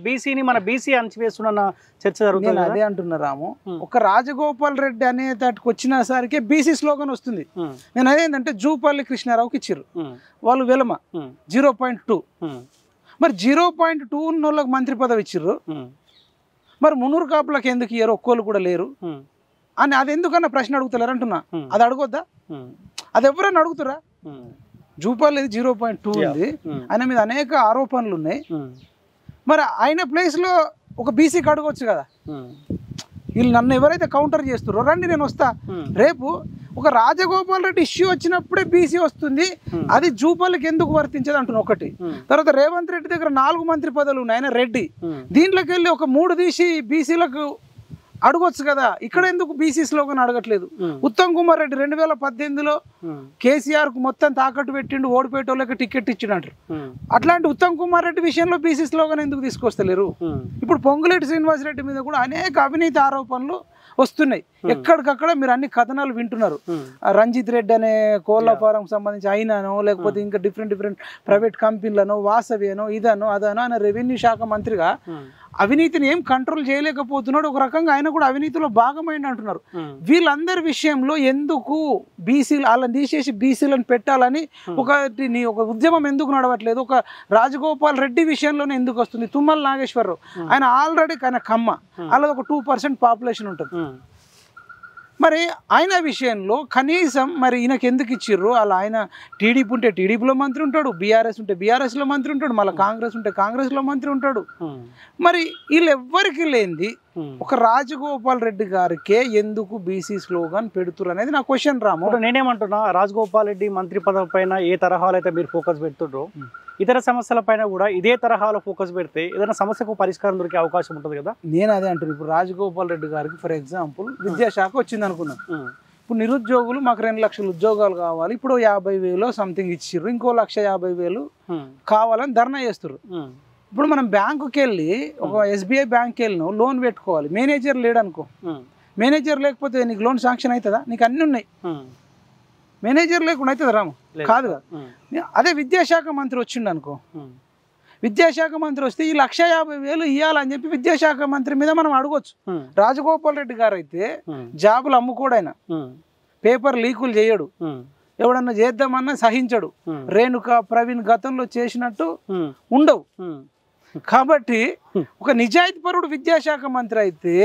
బీసీ అణచివేస్తున్న చర్చ జరుగుతుంది. అదే అంటున్నా రాము, ఒక రాజగోపాల్ రెడ్డి అనే దాటికి వచ్చిన సరికి బీసీ స్లోగన్ వస్తుంది. నేను అదేంటంటే జూపల్లి కృష్ణారావుకి ఇచ్చారు, వాళ్ళు వెలమ 0.2, మరి 0.2 ఉన్న వాళ్ళకి మంత్రి పదవి ఇచ్చిర్రు, మరి మున్నూరు కాపులకు ఎందుకు ఇయ్యారు? ఒక్కోళ్ళు కూడా లేరు అని అది ఎందుకన్నా ప్రశ్న అడుగుతలేరు అంటున్నా. అది అడగొద్దా? అది ఎవరైనా అడుగుతురా? జూపాల్ 0.2 ఉంది, ఆయన మీద అనేక ఆరోపణలు ఉన్నాయి. మరి ఆయన ప్లేస్లో ఒక బీసీకి అడగొచ్చు కదా. వీళ్ళు నన్ను ఎవరైతే కౌంటర్ చేస్తారో రండి నేను వస్తా. రేపు ఒక రాజగోపాల్ రెడ్డి ఇష్యూ వచ్చినప్పుడే బీసీ వస్తుంది, అది జూపాల్కి ఎందుకు వర్తించదు అంటున్నా ఒకటి. తర్వాత రేవంత్ రెడ్డి దగ్గర 4 మంత్రి పదవులు ఉన్నాయి, ఆయన రెడ్డి, దీంట్లోకి వెళ్ళి ఒక 3 తీసి బీసీలకు అడగొచ్చు కదా. ఇక్కడ ఎందుకు బీసీ స్లోగన్ అడగట్లేదు? ఉత్తమ్ కుమార్ రెడ్డి 2018లో కేసీఆర్ కు మొత్తం తాకట్టు పెట్టిండు, ఓడిపోయేటోళ్ళకి టికెట్ ఇచ్చిండు. అట్లాంటి ఉత్తమ్ కుమార్ రెడ్డి విషయంలో బీసీ స్లోగన్ ఎందుకు తీసుకొస్తలేరు? ఇప్పుడు పొంగులేటి శ్రీనివాస్ రెడ్డి మీద కూడా అనేక అవినీతి ఆరోపణలు వస్తున్నాయి. ఎక్కడికక్కడ మీరు అన్ని కథనాలు వింటున్నారు. రంజిత్ రెడ్డి అనే కోళ్ల ఫారం సంబంధించి అయినానో, లేకపోతే ఇంకా డిఫరెంట్ ప్రైవేట్ కంపెనీలను, వాసవి అనో, ఇదనో అదనో, ఆయన రెవెన్యూ శాఖ మంత్రిగా అవినీతిని ఏం కంట్రోల్ చేయలేకపోతున్నాడు. ఒక రకంగా ఆయన కూడా అవినీతిలో భాగమైంది అంటున్నారు. వీళ్ళందరి విషయంలో ఎందుకు బీసీలు వాళ్ళని తీసేసి బీసీలను పెట్టాలని ఒక ఉద్యమం ఎందుకు నడవట్లేదు? ఒక రాజగోపాల్ రెడ్డి విషయంలోనే ఎందుకు వస్తుంది? తుమ్మల నాగేశ్వరరావు ఆయన ఆల్రెడీ ఆయన కమ్మ, అలా ఒక 2% పాపులేషన్ ఉంటుంది. మరి ఆయన విషయంలో కనీసం మరి ఈయనకి ఎందుకు ఇచ్చిర్రు? అలా ఆయన టీడీపీ ఉంటే టీడీపీలో మంత్రి ఉంటాడు, బీఆర్ఎస్ ఉంటే బీఆర్ఎస్లో మంత్రి ఉంటాడు, మళ్ళీ కాంగ్రెస్ ఉంటే కాంగ్రెస్లో మంత్రి ఉంటాడు. మరి వీళ్ళు ఎవ్వరికి లేనిది ఒక రాజగోపాల్ రెడ్డి గారికే ఎందుకు బీసీ స్లోగన్ పెడుతురు అనేది నా క్వశ్చన్ రాము. నేనేమంటున్నా, రాజగోపాల్ రెడ్డి మంత్రి పదవి పైన ఏ తరహాలో అయితే మీరు ఫోకస్ పెడుతుండ్రో ఇతర సమస్యల పైన కూడా ఇదే తరహాలో ఫోకస్ పెడితే ఏదైనా సమస్యకు పరిష్కారం దొరికే అవకాశం ఉంటుంది కదా. నేను అదే అంటున్నాను. ఇప్పుడు రాజగోపాల్ రెడ్డి గారికి ఫర్ ఎగ్జాంపుల్ విద్యాశాఖ వచ్చింది అనుకున్నాం. ఇప్పుడు నిరుద్యోగులు మాకు 2 లక్షల ఉద్యోగాలు కావాలి, ఇప్పుడు 50,000 సంథింగ్ ఇచ్చిర్రు, ఇంకో 1,50,000 కావాలని ధర్నా చేస్తారు. ఇప్పుడు మనం బ్యాంకుకి వెళ్ళి ఒక SBI బ్యాంక్కి వెళ్ళినావు, లోన్ పెట్టుకోవాలి, మేనేజర్ లేడు అనుకో, మేనేజర్ లేకపోతే నీకు లోన్ శాంక్షన్ అవుతుందా? నీకు అన్నీ ఉన్నాయి, మేనేజర్ లేకుండా అవుతుంది రాము? కాదు కదా. అదే విద్యాశాఖ మంత్రి వచ్చిండు అనుకో, విద్యాశాఖ మంత్రి వస్తే ఈ 1,50,000 ఇవ్వాలని చెప్పి విద్యాశాఖ మంత్రి మీద మనం అడగొచ్చు. రాజగోపాల్ రెడ్డి గారు అయితే జాబులు అమ్ముకోడైనా, పేపర్ లీకులు చేయడు, ఎవడన్నా చేద్దామన్నా సహించడు, రేణుక ప్రవీణ్ గతంలో చేసినట్టు ఉండవు. కాబట్టి ఒక నిజాయితీ పరుడు విద్యాశాఖ మంత్రి అయితే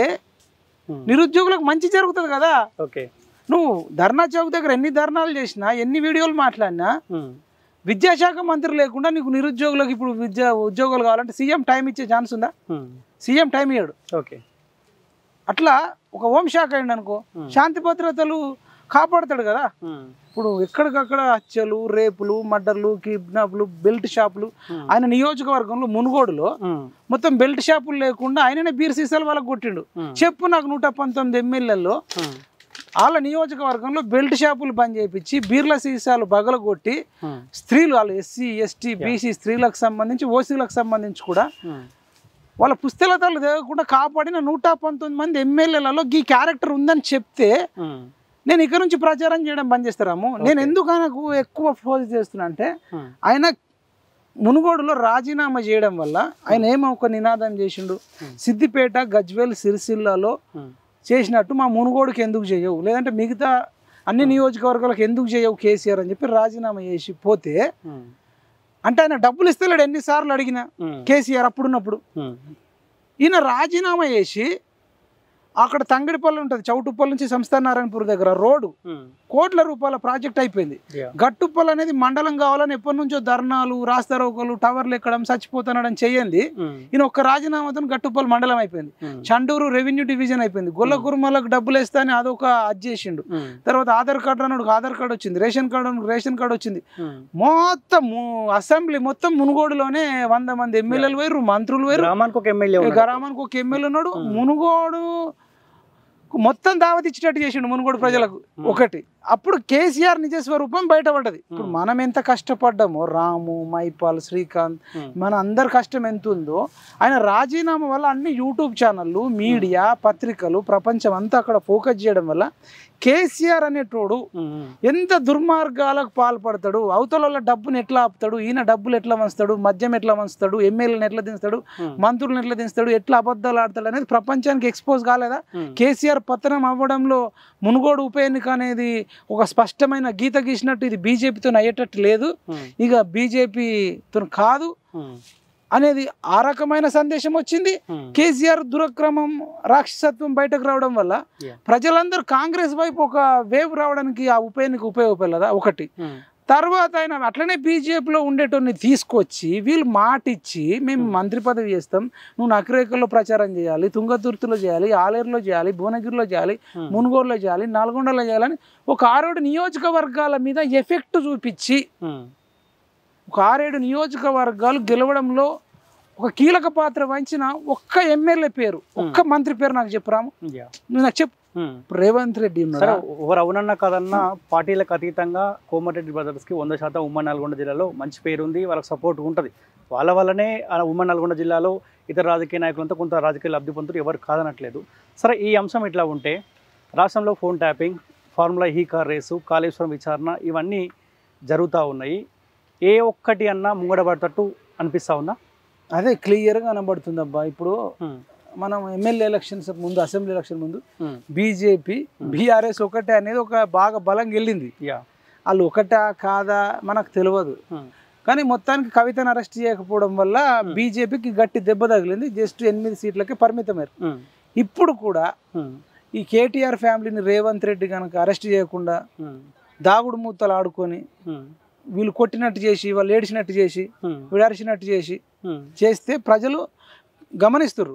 నిరుద్యోగులకు మంచి జరుగుతుంది కదా. ఓకే, నువ్వు ధర్నా చౌక్ దగ్గర ఎన్ని ధర్నాలు చేసినా, ఎన్ని వీడియోలు మాట్లాడినా, విద్యాశాఖ మంత్రి లేకుండా నీకు నిరుద్యోగులకు ఇప్పుడు ఉద్యోగాలు కావాలంటే సీఎం టైం ఇచ్చే ఛాన్స్ ఉందా? సీఎం టైం ఇయ్యాడు. ఓకే, అట్లా ఒక హోంశాఖ అయింది అనుకో, శాంతి భద్రతలు కాపాడుతాడు కదా. ఇప్పుడు ఎక్కడికక్కడ హత్యలు, రేపులు, మర్డర్లు, కిడ్నాప్లు, బెల్ట్ షాపులు, ఆయన నియోజకవర్గంలో మునుగోడులో మొత్తం బెల్ట్ షాపులు లేకుండా ఆయననే బీర్ సీసాలు వాళ్ళకి కొట్టిండు. చెప్పు నాకు 119 ఎమ్మెల్యేల్లో వాళ్ళ నియోజకవర్గంలో బెల్ట్ షాపులు బంద్ చేయించి బీర్ల సీసాలు బగలగొట్టి స్త్రీలు, వాళ్ళు SC ST BC స్త్రీలకు సంబంధించి, ఓసీలకు సంబంధించి కూడా వాళ్ళ పుస్తకాలు తేగకుండా కాపాడిన 119 మంది ఎమ్మెల్యేలలో ఈ క్యారెక్టర్ ఉందని చెప్తే నేను ఇక్కడ నుంచి ప్రచారం చేయడం బంద్ చేస్తారాము. నేను ఎందుకు ఆయనకు ఎక్కువ ఫోకస్ చేస్తున్నా అంటే, ఆయన మునుగోడులో రాజీనామా చేయడం వల్ల ఆయన ఏమో ఒక నినాదం చేసిండు, సిద్దిపేట, గజ్వేల్, సిరిసిల్లలో చేసినట్టు మా మునుగోడుకి ఎందుకు చేయవు, లేదంటే మిగతా అన్ని నియోజకవర్గాలకు ఎందుకు చేయవు కేసీఆర్ అని చెప్పి రాజీనామా చేసి పోతే, అంటే ఆయన డబ్బులు ఇస్తలేడు ఎన్నిసార్లు అడిగినా కేసీఆర్ అప్పుడున్నప్పుడు. ఈయన రాజీనామా చేసి అక్కడ తంగడిపల్లి ఉంటుంది, చౌటుప్పల్ నుంచి సంస్థానారాయణపూర్ దగ్గర రోడ్డు కోట్ల రూపాయల ప్రాజెక్ట్ అయిపోయింది. గట్టుప్పల్ అనేది మండలం కావాలని ఎప్పటి నుంచో ధర్నాలు, రాస్తారోకలు, టవర్లు ఎక్కడం, చచ్చిపోతున్నాడని చెయ్యింది. ఈయన ఒక్క రాజీనామాతో గట్టుప్పల్ మండలం అయిపోయింది. చండూరు రెవెన్యూ డివిజన్ అయిపోయింది. గొల్ల కుర్మలకు డబ్బులు వేస్తా అని అదొక అది చేసిండు. తర్వాత ఆధార్ కార్డు అన్నాడు, ఆధార్ కార్డు వచ్చింది, రేషన్ కార్డు రేషన్ కార్డు వచ్చింది. మొత్తం అసెంబ్లీ మొత్తం మునుగోడులోనే 100 మంది ఎమ్మెల్యేలు వేరు, మంత్రులు వేరు, గ్రామానికి ఒక ఎమ్మెల్యే ఉన్నాడు. మునుగోడు మొత్తం దావత్ ఇచ్చేటట్టు చేసిండు మునుగోడు ప్రజలకు. ఒకటి అప్పుడు కేసీఆర్ నిజ స్వరూపం బయటపడ్డది. ఇప్పుడు మనం ఎంత కష్టపడ్డామో, రాము, మైపాల్, శ్రీకాంత్, మన అందరి కష్టం ఎంత ఉందో, ఆయన రాజీనామా వల్ల అన్ని యూట్యూబ్ ఛానళ్ళు, మీడియా, పత్రికలు, ప్రపంచం అంతా అక్కడ ఫోకస్ చేయడం వల్ల కేసీఆర్ అనేటోడు ఎంత దుర్మార్గాలకు పాల్పడతాడు, అవతల డబ్బుని ఎట్లా ఆపుతాడు, ఈయన డబ్బులు ఎట్లా వంచుతాడు, మద్యం ఎట్లా వంచుతాడు, ఎమ్మెల్యేలను ఎట్లా దించుతాడు, మంత్రులను ఎట్లా దించుతాడు, ఎట్లా అబద్ధాలు ఆడతాడు అనేది ప్రపంచానికి ఎక్స్పోజ్ కాలేదా? కేసీఆర్ పతనం అవ్వడంలో మునుగోడు ఉప ఎన్నిక అనేది ఒక స్పష్టమైన గీత గీసినట్టు ఇది బీజేపీతో అయ్యేటట్టు లేదు, ఇక బీజేపీతో కాదు అనేది ఆ రకమైన సందేశం వచ్చింది. కేసీఆర్ దురక్రమం, రాక్షసత్వం బయటకు రావడం వల్ల ప్రజలందరూ కాంగ్రెస్ వైపు ఒక వేవ్ రావడానికి ఆ ఉప ఎన్నిక ఉపయోగపడలేదా? ఒకటి. తర్వాత ఆయన అట్లనే బీజేపీలో ఉండేటోని తీసుకొచ్చి వీళ్ళు మాటిచ్చి మేము మంత్రి పదవి చేస్తాం, నువ్వు నకరేకల్లో ప్రచారం చేయాలి, తుంగతుర్తిలో చేయాలి, ఆలేరులో చేయాలి, భువనగిరిలో చేయాలి, మునుగోడులో చేయాలి, నల్గొండలో చేయాలని ఒక 6-7 నియోజకవర్గాల మీద ఎఫెక్ట్ చూపించి ఒక 6-7 నియోజకవర్గాలు గెలవడంలో ఒక కీలక పాత్ర వహించిన ఒక్క ఎమ్మెల్యే పేరు, ఒక్క మంత్రి పేరు నాకు చెప్పరాము, నాకు చెప్పు. రేవంత్ రెడ్డి ఎవరు అవునన్నా కాదన్నా పార్టీలకు అతీతంగా కోమటిరెడ్డి బ్రదర్స్కి 100% ఉమ్మడి నల్గొండ జిల్లాలో మంచి పేరు ఉంది, వాళ్ళకి సపోర్ట్ ఉంటుంది. వాళ్ళ వల్లనే ఉమ్మడి నల్గొండ జిల్లాలో ఇతర రాజకీయ నాయకులంతా కొంత రాజకీయ లబ్ధి పొందుతారు, ఎవరు కాదనట్లేదు. సరే, ఈ అంశం ఇట్లా ఉంటే రాష్ట్రంలో ఫోన్ ట్యాపింగ్, ఫార్ములా ఈ కార్ రేసు, కాళేశ్వరం విచారణ ఇవన్నీ జరుగుతూ ఉన్నాయి. ఏ ఒక్కటి అన్నా ముంగడబడతట్టు అనిపిస్తూ ఉందా? అదే క్లియర్గా కనబడుతుంది అబ్బా. ఇప్పుడు మనం ఎమ్మెల్యే ఎలక్షన్స్ ముందు, అసెంబ్లీ ఎలక్షన్ ముందు బీజేపీ బీఆర్ఎస్ ఒకటే అనేది ఒక బాగా బలంగా వెళ్ళింది. వాళ్ళు ఒకటా కాదా మనకు తెలియదు, కానీ మొత్తానికి కవితను అరెస్ట్ చేయకపోవడం వల్ల బీజేపీకి గట్టి దెబ్బ తగిలింది. జస్ట్ 8 సీట్లకే పరిమితమయ్యారు. ఇప్పుడు కూడా ఈ కేటీఆర్ ఫ్యామిలీని రేవంత్ రెడ్డి కనుక అరెస్ట్ చేయకుండా దాగుడు మూతలు ఆడుకొని వీళ్ళు కొట్టినట్టు చేసి వాళ్ళు ఏడిచినట్టు చేసి వీడు అరిచినట్టు చేస్తే ప్రజలు గమనిస్తారు.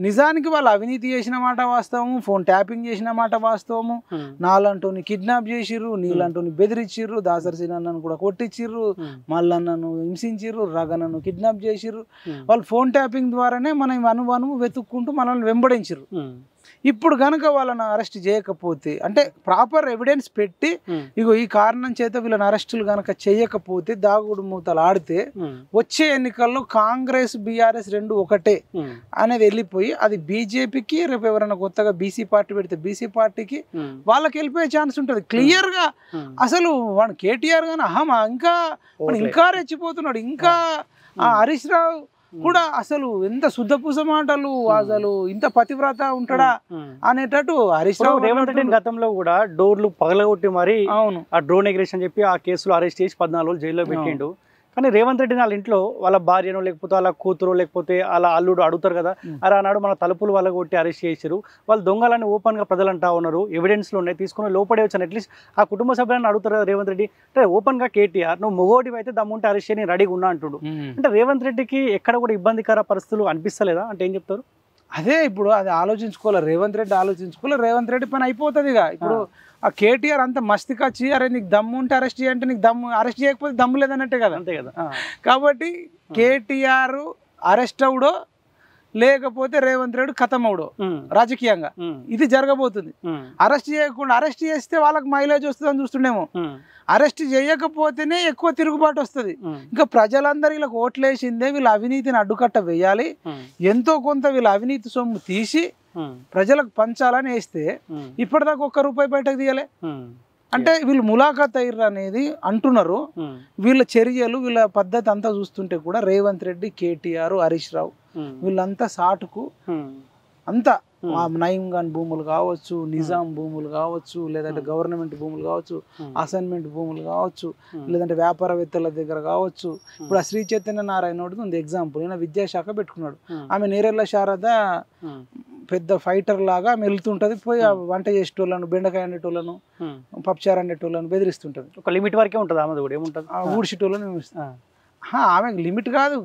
నిజానికి వాళ్ళు అవినీతి చేసిన మాట వాస్తవము, ఫోన్ ట్యాపింగ్ చేసిన మాట వాస్తవము, నాలంటోని కిడ్నాప్ చేసిర్రు, నీళ్ళంటోని బెదిరించిర్రు, దాసరి సినన్నను కూడా కొట్టించిర్రు, మల్లన్నను హింసించిర్రు, రగనను కిడ్నాప్ చేసిర్రు. వాళ్ళు ఫోన్ ట్యాపింగ్ ద్వారానే మనం అనువనువు వెతుక్కుంటూ మనల్ని వెంబడించిర్రు. ఇప్పుడు కనుక వాళ్ళని అరెస్ట్ చేయకపోతే అంటే ప్రాపర్ ఎవిడెన్స్ పెట్టి ఇగో ఈ కారణం చేత వీళ్ళని అరెస్టులు కనుక చేయకపోతే దాగుడు మూతలు ఆడితే వచ్చే ఎన్నికల్లో కాంగ్రెస్ బీఆర్ఎస్ రెండు ఒకటే అనేది వెళ్ళిపోయి అది బీజేపీకి రేపు ఎవరైనా కొత్తగా బీసీ పార్టీ పెడితే బీసీ పార్టీకి వాళ్ళకి వెళ్ళిపోయే ఛాన్స్ ఉంటుంది క్లియర్ గా. అసలు వాడు కేటీఆర్ గానీ ఇంకా రెచ్చిపోతున్నాడు. ఇంకా హరీష్ రావు కూడా అసలు ఎంత శుద్ధపూస మాటలు, అసలు ఇంత పతివ్రత ఉంటాడా అనేటట్టు హరీష్ రావు. రేవంత్ రెడ్డి గతంలో కూడా డోర్లు పగలగొట్టి మరి ఆ డ్రోన్ ఎగ్రేషన్ చెప్పి ఆ కేసులో అరెస్ట్ చేసి 14 రోజులు జైల్లో పెట్టిండు. కానీ రేవంత్ రెడ్డి వాళ్ళ ఇంట్లో వాళ్ళ భార్యను లేకపోతే వాళ్ళ కూతురు లేకపోతే వాళ్ళ అల్లుడు అడుగుతారు కదా, అరే ఆనాడు మన తలుపులు వాళ్ళ కొట్టి అరెస్ట్ చేశారు, వాళ్ళు దొంగలని ఓపెన్ గా ప్రజలు అంటా ఉన్నారు, ఎవిడెన్స్లు ఉన్నాయి తీసుకుని లోపడే వచ్చాను, అట్లీస్ట్ ఆ కుటుంబ సభ్యులను అడుగుతారు కదా రేవంత్ రెడ్డి. అంటే ఓపెన్ గా కేటీఆర్ నువ్వు మొగోడివి అయితే దమ్ముంటే అరెస్ట్ చేయని రెడీగా ఉన్నా అంటుడు. అంటే రేవంత్ రెడ్డికి ఎక్కడ కూడా ఇబ్బందికర పరిస్థితులు అనిపిస్తలేదా? అంటే ఏం చెప్తారు? అదే ఇప్పుడు అది ఆలోచించుకోవాలి రేవంత్ రెడ్డి పని అయిపోతుంది ఇక. ఇప్పుడు ఆ కేటీఆర్ అంత మస్తికి వచ్చి అరే నీకు దమ్ము ఉంటే అరెస్ట్ చేయంటే నీకు దమ్ము, అరెస్ట్ చేయకపోతే దమ్ము లేదన్నట్టే కదా. అంతే కదా. కాబట్టి కేటీఆర్ అరెస్ట్ అవడో లేకపోతే రేవంత్ రెడ్డి ఖతమవడో రాజకీయంగా ఇది జరగబోతుంది. అరెస్ట్ చేయకుండా అరెస్ట్ చేస్తే వాళ్ళకి మైలేజ్ వస్తుందని చూస్తుండేమో, అరెస్ట్ చేయకపోతేనే ఎక్కువ తిరుగుబాటు వస్తుంది. ఇంకా ప్రజలందరూ వీళ్ళకి ఓట్లేసిందే వీళ్ళ అవినీతిని అడ్డుకట్ట వేయాలి, ఎంతో కొంత వీళ్ళ అవినీతి సొమ్ము తీసి ప్రజలకు పంచాలని వేస్తే ఇప్పటిదాకా ₹1 బయటకు తీయలే. అంటే వీళ్ళు ములాఖాత్ అయ్యారు అనేది అంటున్నారు. వీళ్ళ చర్యలు వీళ్ళ పద్ధతి అంతా చూస్తుంటే కూడా రేవంత్ రెడ్డి, కేటీఆర్, హరీష్ రావు వీళ్ళంతా సాటుకు అంతా నయీం ఖాన్ భూములు కావచ్చు, నిజాం భూములు కావచ్చు, లేదంటే గవర్నమెంట్ భూములు కావచ్చు, అసైన్మెంట్ భూములు కావచ్చు, లేదంటే వ్యాపారవేత్తల దగ్గర కావచ్చు. ఇప్పుడు ఆ శ్రీ చైతన్య నారాయణ ఉంది ఎగ్జాంపుల్. ఈయన విద్యాశాఖ పెట్టుకున్నాడు. ఆమె నేరెళ్ళ శారద పెద్ద ఫైటర్ లాగా ఆమె వెళ్తుంటది, పోయి వంట చేసేటోళ్ళను, బెండకాయ అనేటోళ్ళను, పప్పుచారు అనేటోళ్ళను బెదిరిస్తుంటది. ఒక లిమిట్ వరకే ఉంటుంది ఆమె కూడా ఏముంటుంది, ఊడ్చేటోళ్ళను. ఆమెకు లిమిట్ కాదు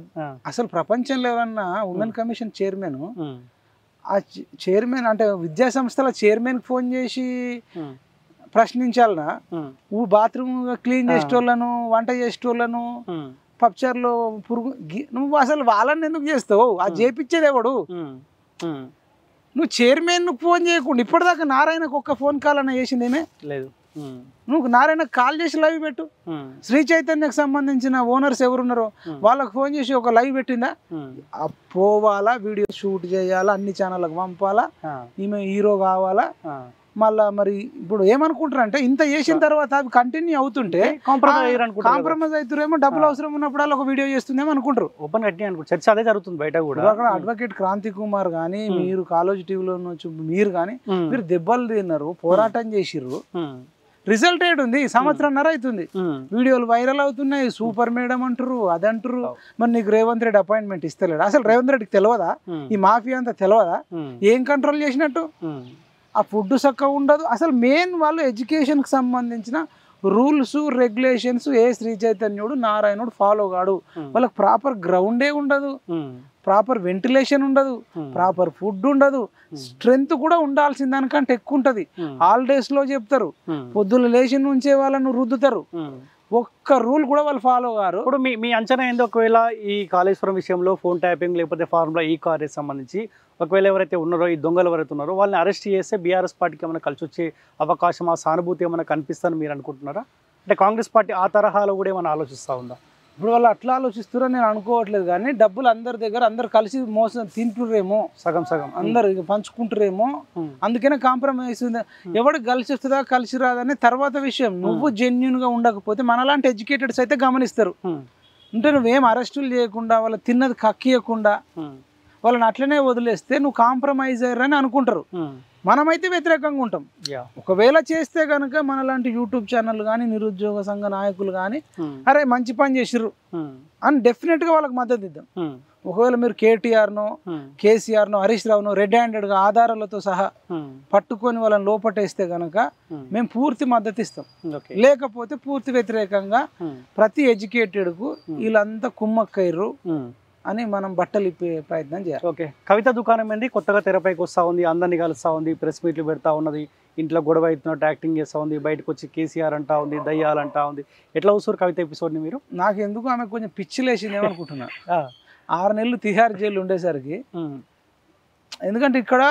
అసలు. ప్రపంచంలో ఎవరన్నా ఉమెన్ కమిషన్ చైర్మన్, ఆ చైర్మన్ అంటే విద్యా సంస్థల చైర్మన్ ఫోన్ చేసి ప్రశ్నించాలనా? బాత్రూమ్ క్లీన్ చేసేటోళ్ళను, వంట చేసేటోళ్ళను, పప్పుచారులో పురుగు, నువ్వు అసలు వాళ్ళని ఎందుకు చేస్తావు? అది చేపించేది ఎవడు? నువ్వు చైర్మన్ ఫోన్ చేయకుండా ఇప్పటిదాకా నారాయణకు ఒక్క ఫోన్ కాల్ అన్న చేసిందేమే లేదు. నువ్వు నారాయణకు కాల్ చేసి లైవ్ పెట్టు. శ్రీ చైతన్యకు సంబంధించిన ఓనర్స్ ఎవరున్నారో వాళ్ళకు ఫోన్ చేసి ఒక లైవ్ పెట్టిందా? పోవాలా, వీడియో షూట్ చేయాలా, అన్ని ఛానళ్ళకు పంపాలా, ఈమె హీరో కావాలా. మళ్ళా మరి ఇప్పుడు ఏమనుకుంటారు అంటే ఇంత చేసిన తర్వాత అవి కంటిన్యూ అవుతుంటే కాంప్రమైజ్ అవుతారేమో, డబ్బులు అవసరం ఉన్నప్పుడు ఒక వీడియో చేస్తుందేమో అనుకుంటారు. ఓపెన్ గట్టి అనుకుంటారు. చర్చ అదే జరుగుతుంది బయట కూడా. అక్కడ అడ్వకేట్ క్రాంతి కుమార్ గానీ, మీరు కాలేజ్ టీవీలో మీరు కానీ మీరు దెబ్బలు తిన్నారు, పోరాటం చేసిర్రు, రిజల్ట్ ఏడు ఉంది. సంవత్సరంన్నర అవుతుంది, వీడియోలు వైరల్ అవుతున్నాయి, సూపర్ మేడం అంటారు, అది అంటారు. మరి నీకు రేవంత్ రెడ్డి అపాయింట్మెంట్ ఇస్తలేడు. అసలు రేవంత్ రెడ్డికి తెలియదా ఈ మాఫియా అంతా? తెలియదా ఏం కంట్రోల్ చేసినట్టు? ఆ ఫుడ్ చక్కగా ఉండదు. అసలు మెయిన్ వాళ్ళు ఎడ్యుకేషన్కి సంబంధించిన రూల్స్ రెగ్యులేషన్స్ ఏ శ్రీ చైతన్యుడు, నారాయణుడు ఫాలో కాడు. వాళ్ళకి ప్రాపర్ గ్రౌండే ఉండదు, ప్రాపర్ వెంటిలేషన్ ఉండదు, ప్రాపర్ ఫుడ్ ఉండదు, స్ట్రెంత్ కూడా ఉండాల్సిన దానికంటే ఎక్కువ ఉంటుంది. హాలిడేస్ లో చెప్తారు, పొద్దున్న లేచి నుంచే వాళ్ళను రుద్దుతారు, ఒక్క రూల్ కూడా వాళ్ళు ఫాలో కారు. ఇప్పుడు మీ అంచనా ఏందో, ఒకవేళ ఈ కాళేశ్వరం విషయంలో ఫోన్ ట్యాపింగ్ లేకపోతే ఫార్ములా ఈ కార్ సంబంధించి ఒకవేళ ఎవరైతే ఉన్నారో, ఈ దొంగలు ఎవరైతే ఉన్నారో వాళ్ళని అరెస్ట్ చేస్తే బీఆర్ఎస్ పార్టీకి ఏమైనా కలిసి వచ్చే అవకాశం, ఆ సానుభూతి ఏమైనా కనిపిస్తుందని మీరు అనుకుంటున్నారా? అంటే కాంగ్రెస్ పార్టీ ఆ తరహాలో కూడా ఏమైనా ఆలోచిస్తూ ఉందా? ఇప్పుడు వాళ్ళు అట్లా ఆలోచిస్తారని నేను అనుకోవట్లేదు, కానీ డబ్బులు అందరి దగ్గర అందరు కలిసి మోసం తింటురేమో, సగం సగం అందరు ఇక పంచుకుంటారేమో, అందుకనే కాంప్రమైజ్. ఎవరికి కలిసి వస్తుందా కలిసి రాదని తర్వాత విషయం. నువ్వు జెన్యున్ గా ఉండకపోతే మనలాంటి ఎడ్యుకేటెడ్స్ అయితే గమనిస్తారు. అంటే నువ్వేం అరెస్టులు చేయకుండా వాళ్ళ తిన్నది కక్కియకుండా వాళ్ళని అట్లనే వదిలేస్తే నువ్వు కాంప్రమైజ్ అయ్యారని అనుకుంటారు. మనమైతే వ్యతిరేకంగా ఉంటాం. ఒకవేళ చేస్తే కనుక మనలాంటి యూట్యూబ్ ఛానల్ కానీ, నిరుద్యోగ సంఘ నాయకులు కానీ అరే మంచి పని చేసిర్రు అని డెఫినెట్ గా వాళ్ళకి మద్దతు ఇద్దాం. ఒకవేళ మీరు కేటీఆర్నో కేసీఆర్నో హరీష్ రావునో రెడ్ హ్యాండెడ్గా ఆధారాలతో సహా పట్టుకొని వాళ్ళని లోపటేస్తే కనుక మేము పూర్తి మద్దతు ఇస్తాం. లేకపోతే పూర్తి వ్యతిరేకంగా ప్రతి ఎడ్యుకేటెడ్కు వీళ్ళంతా కుమ్మక్కయ్యరు అని మనం బట్టలు ఇప్పే ప్రయత్నం చేయాలి. ఓకే, కవిత దుకాణం ఏంది కొత్తగా తెరపైకి వస్తూ ఉంది, అందరినీ కలుస్తూ ఉంది, ప్రెస్ మీట్లు పెడతా ఉన్నది, ఇంట్లో గొడవ అవుతున్నట్టు యాక్టింగ్ చేస్తూ ఉంది, బయటకు వచ్చి కేసీఆర్ అంటా ఉంది, దయ్యాలంటా ఉంది. ఎట్లా చూస్తారు కవిత ఎపిసోడ్ని మీరు? నాకు ఎందుకు ఆమె కొంచెం పిచ్చి లేచింది ఏమనుకుంటున్నా. 6 నెలలు తిహార్ జైలు ఉండేసరికి, ఎందుకంటే ఇక్కడ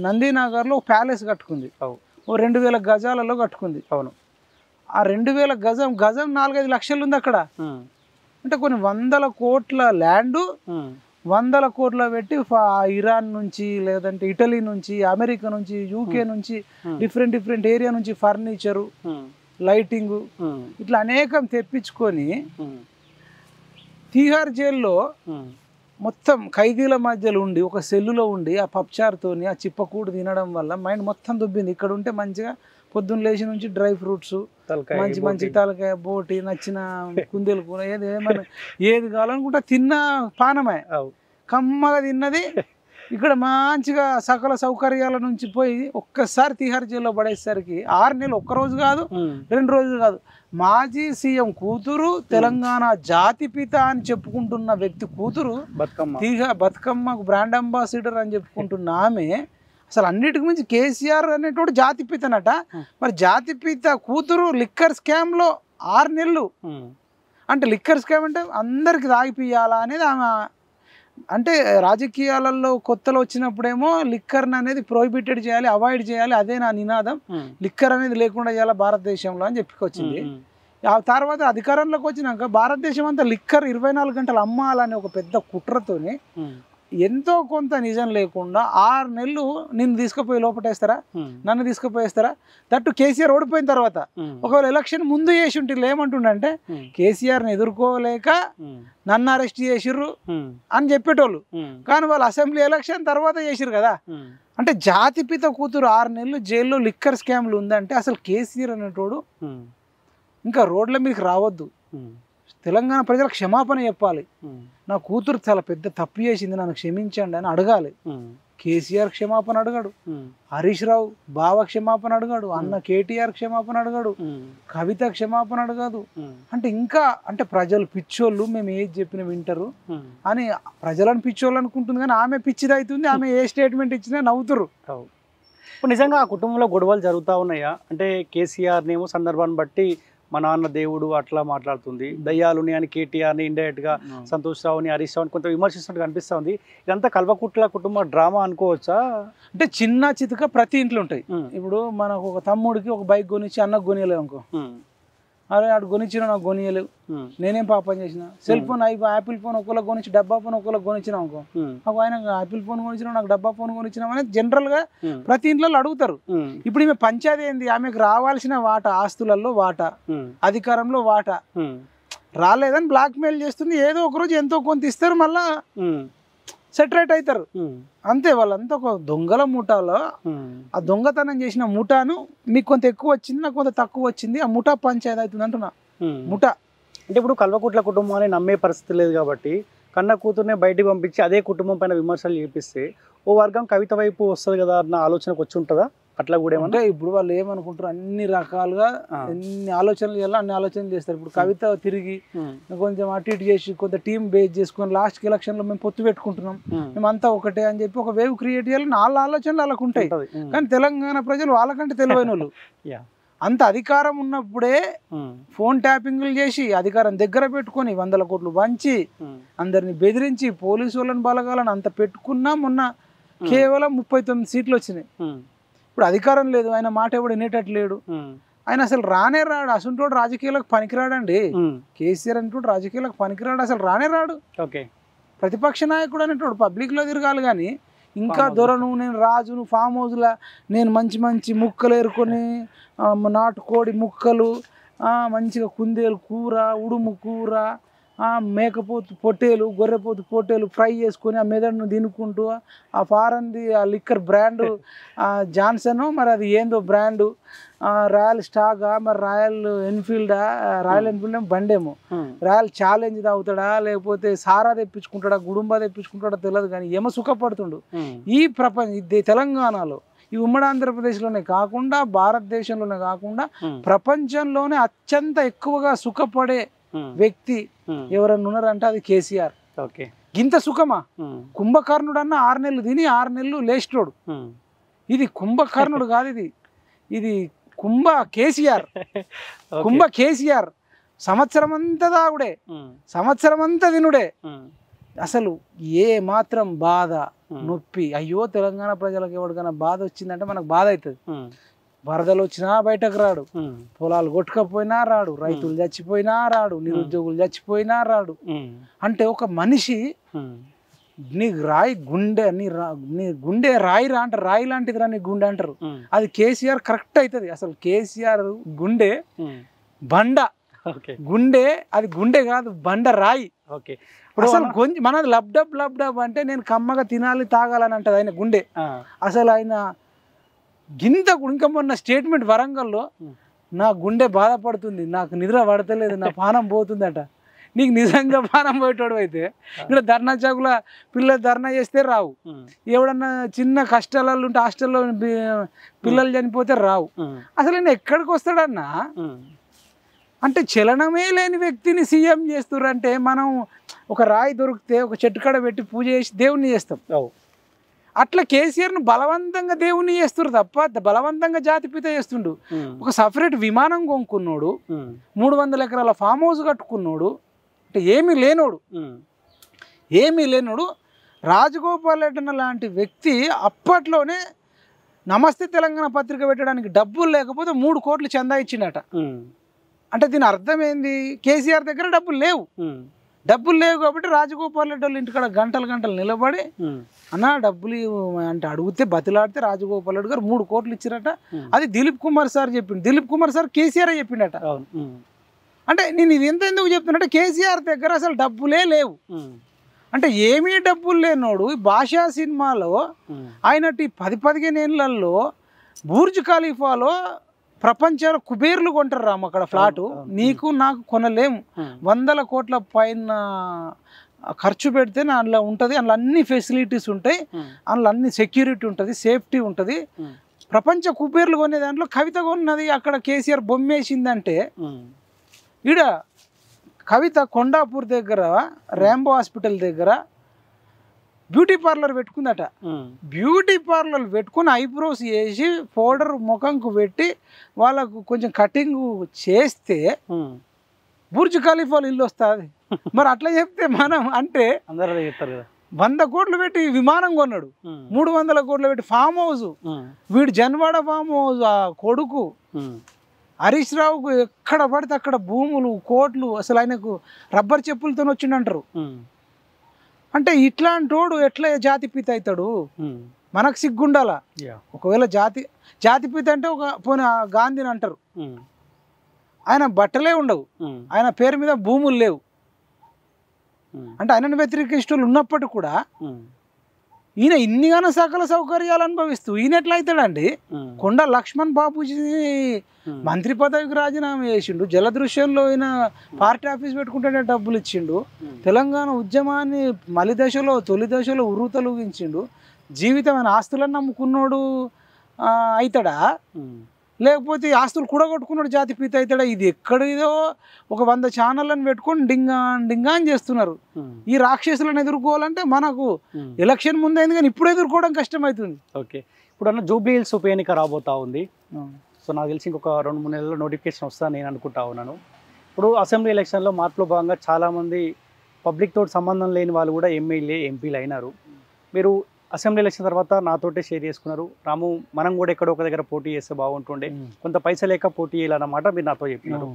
నందీనగర్లో ప్యాలెస్ కట్టుకుంది, ఓ 2000 గజాలలో కట్టుకుంది. అవును, ఆ 2000 గజం 4-5 లక్షలు ఉంది అక్కడ. అంటే కొన్ని 100 కోట్ల ల్యాండు 100 కోట్ల పెట్టి ఇరాన్ నుంచి, లేదంటే ఇటలీ నుంచి, అమెరికా నుంచి, యూకే నుంచి, డిఫరెంట్ ఏరియా నుంచి ఫర్నిచరు, లైటింగు, ఇట్లా అనేకం తెప్పించుకొని తీహార్ జైల్లో మొత్తం ఖైదీల మధ్యలో ఉండి ఒక సెల్లులో ఉండి ఆ పప్చార్తోని ఆ చిప్పకూడు తినడం వల్ల మైండ్ మొత్తం దుబ్బింది. ఇక్కడ ఉంటే మంచిగా పొద్దున్న లేచి నుంచి డ్రై ఫ్రూట్స్, మంచి తలకాయ, బోటి, నచ్చిన కుందేలు కూర, ఏది కావాలనుకుంటా తిన్న పానమే కమ్మగా తిన్నది. ఇక్కడ మంచిగా సకల సౌకర్యాల నుంచి పోయి ఒక్కసారి తిహార్ జైల్లో పడేసరికి 6 నెలలు, ఒక్కరోజు కాదు 2 రోజులు కాదు, మాజీ సీఎం కూతురు, తెలంగాణ జాతిపిత అని చెప్పుకుంటున్న వ్యక్తి కూతురు, బతుకమ్మకు బ్రాండ్ అంబాసిడర్ అని చెప్పుకుంటున్న ఆమె అసలు అన్నిటికి మించి కేసీఆర్ అనేటోడు జాతిపితనట. మరి జాతిపిత కూతురు లిక్కర్ స్కామ్లో 6 నెలలు అంటే, లిక్కర్ స్కామ్ అంటే అందరికి తాగిపియాలా అనేది ఆమె. అంటే రాజకీయాలలో కొత్తలో వచ్చినప్పుడేమో లిక్కర్ అనేది ప్రొహిబిటెడ్ చేయాలి, అవాయిడ్ చేయాలి, అదే నా నినాదం, లిక్కర్ అనేది లేకుండా చేయాలి భారతదేశంలో అని చెప్పుకొచ్చింది. ఆ తర్వాత అధికారంలోకి వచ్చినాక భారతదేశం అంతా లిక్కర్ 24 గంటలు అమ్మాలని ఒక పెద్ద కుట్రతోని ఎంతో కొంత నిజం లేకుండా 6 నెలలు నిన్ను తీసుకుపోయి లోపటేస్తారా, నన్ను తీసుకుపోయేస్తారా? దట్టు కేసీఆర్ ఓడిపోయిన తర్వాత. ఒకవేళ ఎలక్షన్ ముందు చేసి ఉంటే ఏమంటుండంటే కేసీఆర్ని ఎదుర్కోలేక నన్ను అరెస్ట్ చేసిర్రు అని చెప్పేటోళ్ళు. కానీ వాళ్ళు అసెంబ్లీ ఎలక్షన్ తర్వాత చేసిర్రు కదా. అంటే జాతిపిత కూతురు 6 నెలలు జైల్లో లిక్కర్ స్కామ్లు ఉందంటే అసలు కేసీఆర్ అనేటోడు ఇంకా రోడ్ల మీదకి రావద్దు. తెలంగాణ ప్రజలకు క్షమాపణ చెప్పాలి. నా కూతురు చాలా పెద్ద తప్పు చేసింది, నన్ను క్షమించండి అని అడగాలి. కేసీఆర్ క్షమాపణ అడగాడు, హరీష్ రావు బావ క్షమాపణ అడగాడు, అన్న కేటీఆర్ క్షమాపణ అడగాడు, కవిత క్షమాపణ అడగదు. అంటే ఇంకా అంటే ప్రజలు పిచ్చోళ్ళు, మేము ఏది చెప్పినా వింటారు అని ప్రజలను పిచ్చోళ్ళు అనుకుంటుంది. కానీ ఆమె పిచ్చిది అవుతుంది. ఆమె ఏ స్టేట్మెంట్ ఇచ్చినా నవ్వుతురు. ఇప్పుడు నిజంగా ఆ కుటుంబంలో గొడవలు జరుగుతూ ఉన్నాయా? అంటే కేసీఆర్నేమో సందర్భాన్ని బట్టి మా నాన్న దేవుడు అట్లా మాట్లాడుతుంది, దయ్యాలుని అని కేటీఆర్ని ఇండైరెక్ట్గా, సంతోష్ రావుని, హరీష్ రావుని కొంత విమర్శిస్తున్నట్టు కనిపిస్తుంది. ఇదంతా కల్వకుట్ల కుటుంబ డ్రామా అనుకోవచ్చా? అంటే చిన్న చితక ప్రతి ఇంట్లో ఉంటాయి. ఇప్పుడు మనకు ఒక తమ్ముడికి ఒక బైక్ కొనిచ్చి అన్నకు కొనియలేవు అనుకో, అరే ఆడు కొనిచ్చిన నాకు కొనియలేవు, నేనేం పాపం చేసిన. సెల్ ఫోన్ యాపిల్ ఫోన్ ఒకళ్ళకి కొనిచ్చి డబ్బా ఫోన్ ఒకళ్ళకి కొనిచ్చిన అనుకో, నాకు ఆయన యాపిల్ ఫోన్ కొనిచ్చిన నాకు డబ్బా ఫోన్ కొనిచ్చినా అనేది జనరల్ గా ప్రతి ఇంట్లో అడుగుతారు. ఇప్పుడు ఈమె పంచాయతీ ఏంది, ఆమెకు రావాల్సిన వాటా, ఆస్తులలో వాటా, అధికారంలో వాటా రాలేదని బ్లాక్ మెయిల్ చేస్తుంది. ఏదో ఒక రోజు ఎంతో కొంత ఇస్తారు, మళ్ళా సెటరేట్ అవుతారు అంతే. వాళ్ళంతా ఒక దొంగల ముఠాలో ఆ దొంగతనం చేసిన ముఠాను మీకు కొంత ఎక్కువ వచ్చింది, నాకు కొంత తక్కువ వచ్చింది, ఆ ముఠా పంచాయతీ అవుతుంది అంటున్నా. ముఠా అంటే ఇప్పుడు కల్వకుట్ల కుటుంబాన్ని నమ్మే పరిస్థితి లేదు కాబట్టి కన్న కూతుర్నే బయటికి పంపించి అదే కుటుంబం పైన విమర్శలు చేపిస్తే ఓ వర్గం కవిత వైపు వస్తుంది కదా అన్న ఆలోచనకు వచ్చి ఉంటుందా? అట్లా కూడా ఏమంటే ఇప్పుడు వాళ్ళు ఏమనుకుంటారు, అన్ని రకాలుగా ఎన్ని ఆలోచనలు చేయాలో అన్ని ఆలోచనలు చేస్తారు. ఇప్పుడు కవిత తిరిగి కొంచెం అటు ఇటు చేసి కొంత టీం బేస్ చేసుకొని లాస్ట్ ఎలక్షన్లో మేము పొత్తు పెట్టుకుంటున్నాం, మేమంతా ఒకటే అని చెప్పి ఒక వేవ్ క్రియేట్ చేయాలని వాళ్ళ ఆలోచనలు వాళ్ళకు ఉంటాయి. కానీ తెలంగాణ ప్రజలు వాళ్ళకంటే తెలివైన వాళ్ళు. అంత అధికారం ఉన్నప్పుడే ఫోన్ ట్యాపింగ్లు చేసి అధికారం దగ్గర పెట్టుకొని 100 కోట్లు వంచి అందరిని బెదిరించి పోలీసు వాళ్ళని బలగాలని అంత పెట్టుకున్నా మొన్న కేవలం 39 సీట్లు వచ్చినాయి. ఇప్పుడు అధికారం లేదు, ఆయన మాట ఎవడు వినేటట్టు లేడు, ఆయన అసలు రానే రాడు. అసలు రాజకీయాలకు పనికిరాడండి. కేసీఆర్ అనేటోడు రాజకీయాలకు పనికిరాడు, అసలు రానే రాడు. ఓకే, ప్రతిపక్ష నాయకుడు అనేటోడు పబ్లిక్లో తిరగాలి. కానీ ఇంకా దొరను, నేను రాజును, ఫామ్ హౌస్లో నేను మంచి మంచి ముక్కలు ఏరుకొని నాటుకోడి ముక్కలు, మంచిగా కుందేలు కూర, ఉడుము కూర, మేకపోతు పొట్టేలు గొర్రెపోతు పొట్టేలు ఫ్రై చేసుకొని ఆ మెదడును తినుకుంటూ ఆ ఫారెన్ది ఆ లిక్కర్ బ్రాండు జాన్సన్ మరి అది ఏందో బ్రాండు రాయల్ స్టాగా మరి రాయల్ ఎన్ఫీల్డా రాయల్ ఎన్ఫీల్డ్ బండేమో రాయల్ ఛాలెంజ్ తాగుతాడా లేకపోతే సారా తెప్పించుకుంటాడా గుడుంబా తెప్పించుకుంటాడా తెలియదు కానీ ఏమో సుఖపడుతుండు ఈ తెలంగాణలో ఈ ఉమ్మడి ఆంధ్రప్రదేశ్లోనే కాకుండా భారతదేశంలోనే కాకుండా ప్రపంచంలోనే అత్యంత ఎక్కువగా సుఖపడే వ్యక్తి ఎవరన్నా ఉన్నారంటే అది కేసీఆర్. గింత సుఖమా? కుంభకర్ణుడు అన్న 6 నెలలు తిని 6 నెలలు లేచినోడు. ఇది కుంభకర్ణుడు కాదు, ఇది కుంభ కేసీఆర్. కుంభ కేసీఆర్ సంవత్సరం అంతా తాగుడే, సంవత్సరం అంతా తినుడే. అసలు ఏ మాత్రం బాధ నొప్పి అయ్యో తెలంగాణ ప్రజలకు ఎవరికైనా బాధ వచ్చిందంటే మనకు బాధ అవుతుంది. వరదలు వచ్చినా బయటకు రాడు, పొలాలు కొట్టుకపోయినా రాడు, రైతులు చచ్చిపోయినా రాడు, నిరుద్యోగులు చచ్చిపోయినా రాడు. అంటే ఒక మనిషి నీ రాయి గుండె నీ గుండె రాయిరా అంటారు, రాయి లాంటిదిరా నీ గుండె అంటారు. అది కేసీఆర్ కరెక్ట్ అవుతుంది. అసలు కేసీఆర్ గుండె బండ, గుండె అది గుండె కాదు బండ రాయి. అసలు మనది లబ్డబ్ లబ్డబ్ అంటే నేను కమ్మగా తినాలి తాగాలని అంటది ఆయన గుండె. అసలు ఆయన గింత ఇంకా మొన్న స్టేట్మెంట్ వరంగల్లో నా గుండె బాధపడుతుంది, నాకు నిద్ర పడతలేదు, నా పానం పోతుందట. నీకు నిజంగా పానం పోయేటోడు అయితే ఇక్కడ ధర్నా చౌకుల పిల్లలు ధర్నా చేస్తే రావు, ఎవడన్నా చిన్న కష్టాలలో ఉంటే హాస్టల్లో పిల్లలు చనిపోతే రావు. అసలు ఆయన ఎక్కడికి వస్తాడన్నా? అంటే చలనమే లేని వ్యక్తిని సీఎం చేస్తున్నారంటే మనం ఒక రాయి దొరికితే ఒక చెట్టు కాడ పెట్టి పూజ చేసి దేవుణ్ణి చేస్తాం. అట్లా కేసీఆర్ను బలవంతంగా దేవుణ్ణి చేస్తున్నారు తప్ప బలవంతంగా జాతిపిత చేస్తుండు. ఒక సపరేట్ విమానం కొనుక్కున్నాడు, 300 ఎకరాల ఫామ్ హౌస్ కట్టుకున్నాడు. అంటే ఏమీ లేనోడు రాజగోపాల్ రెడ్డి లాంటి వ్యక్తి అప్పట్లోనే నమస్తే తెలంగాణ పత్రిక పెట్టడానికి డబ్బులు లేకపోతే 3 కోట్లు చందా ఇచ్చిండట. అంటే దీని అర్థం ఏంది? కేసీఆర్ దగ్గర డబ్బులు లేవు కాబట్టి రాజగోపాల్ రెడ్డి వాళ్ళ ఇంటికాడ గంటలు నిలబడి అన్న డబ్బులు అంటే అడిగితే బతిలాడితే రాజగోపాల్ రెడ్డి గారు 3 కోట్లు ఇచ్చారట. అది దిలీప్ కుమార్ సార్ చెప్పిండు. దిలీప్ కుమార్ సార్ కేసీఆర్ చెప్పిండట. అంటే నేను ఇది ఎందుకు చెప్తున్నట్టే కేసీఆర్ దగ్గర అసలు డబ్బులే లేవు. అంటే ఏమీ డబ్బులు లేనోడు భాషా సినిమాలో ఆయనటి 10-15 ఏళ్లలో బూర్జ్ ఖలీఫాలో ప్రపంచంలో కుబేర్లు కొంటారు రాము అక్కడ ఫ్లాటు. నీకు నాకు కొనలేము. 100 కోట్ల పైన ఖర్చు పెడితే అందులో ఉంటుంది, అందులో అన్ని ఫెసిలిటీస్ ఉంటాయి, అందులో అన్ని సెక్యూరిటీ ఉంటుంది, సేఫ్టీ ఉంటుంది. ప్రపంచ కుబేర్లు కొనే దాంట్లో కవిత కొన్నది అక్కడ కేసీఆర్ బొమ్మేసిందంటే ఈడ కవిత కొండాపూర్ దగ్గర ర్యాంబో హాస్పిటల్ దగ్గర బ్యూటీ పార్లర్ పెట్టుకుందట. బ్యూటీ పార్లర్ పెట్టుకుని ఐబ్రోస్ వేసి పౌడర్ ముఖంకు పెట్టి వాళ్ళకు కొంచెం కటింగ్ చేస్తే బుర్జ్ ఖలీఫాలు ఇల్లు వస్తుంది. మరి అట్లా చెప్తే మనం అంటే 100 కోట్లు పెట్టి విమానం కొన్నాడు, 300 కోట్లు పెట్టి ఫామ్ హౌస్, వీడు జన్వాడ ఫామ్ హౌస్ ఆ కొడుకు హరీష్ రావుకు ఎక్కడ పడితే అక్కడ భూములు కోట్లు. అసలు ఆయనకు రబ్బర్ చెప్పులతో వచ్చిండంటారు. అంటే ఇట్లాంటోడు ఎట్లా జాతిపిత అవుతాడు? మనకు సిగ్గుండాలా. ఒకవేళ జాతిపిత అంటే ఒక పోనీ గాంధీని అంటారు, ఆయన బట్టలే ఉండవు, ఆయన పేరు మీద భూములు లేవు. అంటే ఆయనను వ్యతిరేకిస్తులు ఉన్నప్పటికీ కూడా ఈయన ఇన్నిగానో సకల సౌకర్యాలు అనుభవిస్తూ ఈయన ఎట్లా అవుతాడండి? కొండ లక్ష్మణ్ బాబుజీ మంత్రి పదవికి రాజీనామా చేసిండు, జలదృశ్యంలో ఈయన పార్టీ ఆఫీస్ పెట్టుకుంటేనే డబ్బులు ఇచ్చిండు, తెలంగాణ ఉద్యమాన్ని తొలి దశలో ఉరుతలుగించిండు. జీవితమైన ఆస్తులను నమ్ముకున్నాడు అవుతాడా? లేకపోతే ఆస్తులు కూడగొట్టుకున్నాడు జాతిపిత అవుతాడా? ఇది ఎక్కడిదో ఒక 100 ఛానళ్ళని పెట్టుకొని డింగా అని చేస్తున్నారు. ఈ రాక్షసులను ఎదుర్కోవాలంటే మనకు ఎలక్షన్ ముందైంది కానీ ఇప్పుడు ఎదుర్కోవడం కష్టమవుతుంది. ఓకే, ఇప్పుడు అన్న జూబ్లీ హిల్స్ ఉప ఎన్నిక రాబోతా ఉంది. సో నాకు తెలిసి ఇంకొక 2-3 నెలల్లో నోటిఫికేషన్ వస్తుందని నేను అనుకుంటా ఉన్నాను. ఇప్పుడు అసెంబ్లీ ఎలక్షన్లో మార్పులో భాగంగా చాలామంది పబ్లిక్ తోటి సంబంధం లేని వాళ్ళు కూడా ఎంపీలు అయినారు. మీరు అసెంబ్లీ ఎలక్షన్ తర్వాత నాతోటే షేర్ చేసుకున్నారు, రాము మనం కూడా ఎక్కడో ఒక దగ్గర పోటీ చేస్తే బాగుంటుండే, కొంత పైసలు లేక పోటీ చేయాలన్నమాట మీరు నాతో చెప్పినారు.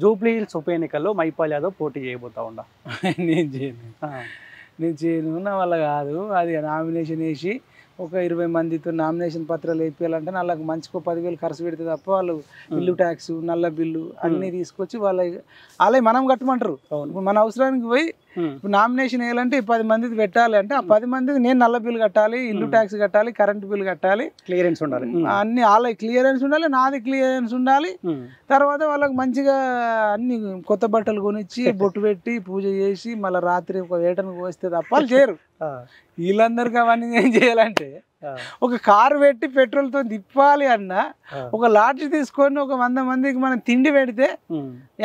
జూబ్లీ హిల్స్ ఉప ఎన్నికల్లో మైపాల్ యాదవ్ పోటీ చేయబోతా ఉండా? నేను చేయను, నా వల్ల కాదు. అది నామినేషన్ వేసి ఒక 20 మందితో నామినేషన్ పత్రాలు వేయించాలంటే వాళ్ళకి మంచికో 10,000 ఖర్చు పెడితే తప్ప వాళ్ళు ఇల్లు ట్యాక్స్ నల్ల బిల్లు అన్నీ తీసుకొచ్చి వాళ్ళే మనం కట్టమంటారు. ఇప్పుడు మన అవసరానికి పోయి ఇప్పుడు నామినేషన్ వేయాలంటే 10 మందిది పెట్టాలి అంటే ఆ 10 మందిది నేను నల్ల బిల్లు కట్టాలి, ఇల్లు ట్యాక్స్ కట్టాలి, కరెంట్ బిల్లు కట్టాలి, క్లియరెన్స్ ఉండాలి, అన్ని వాళ్ళకి క్లియరెన్స్ ఉండాలి, నాది క్లియరెన్స్ ఉండాలి. తర్వాత వాళ్ళకి మంచిగా అన్ని కొత్త బట్టలు కొనిచ్చి బొట్టు పెట్టి పూజ చేసి మళ్ళీ రాత్రి ఒక వేటను కోస్తే తప్ప వాళ్ళు చేయరు. వీళ్ళందరికీ అవన్నీ ఏం చేయాలంటే ఒక కారు పెట్టి పెట్రోల్తో తిప్పాలి అన్న ఒక లాడ్జ్ తీసుకొని ఒక 100 మందికి మనం తిండి పెడితే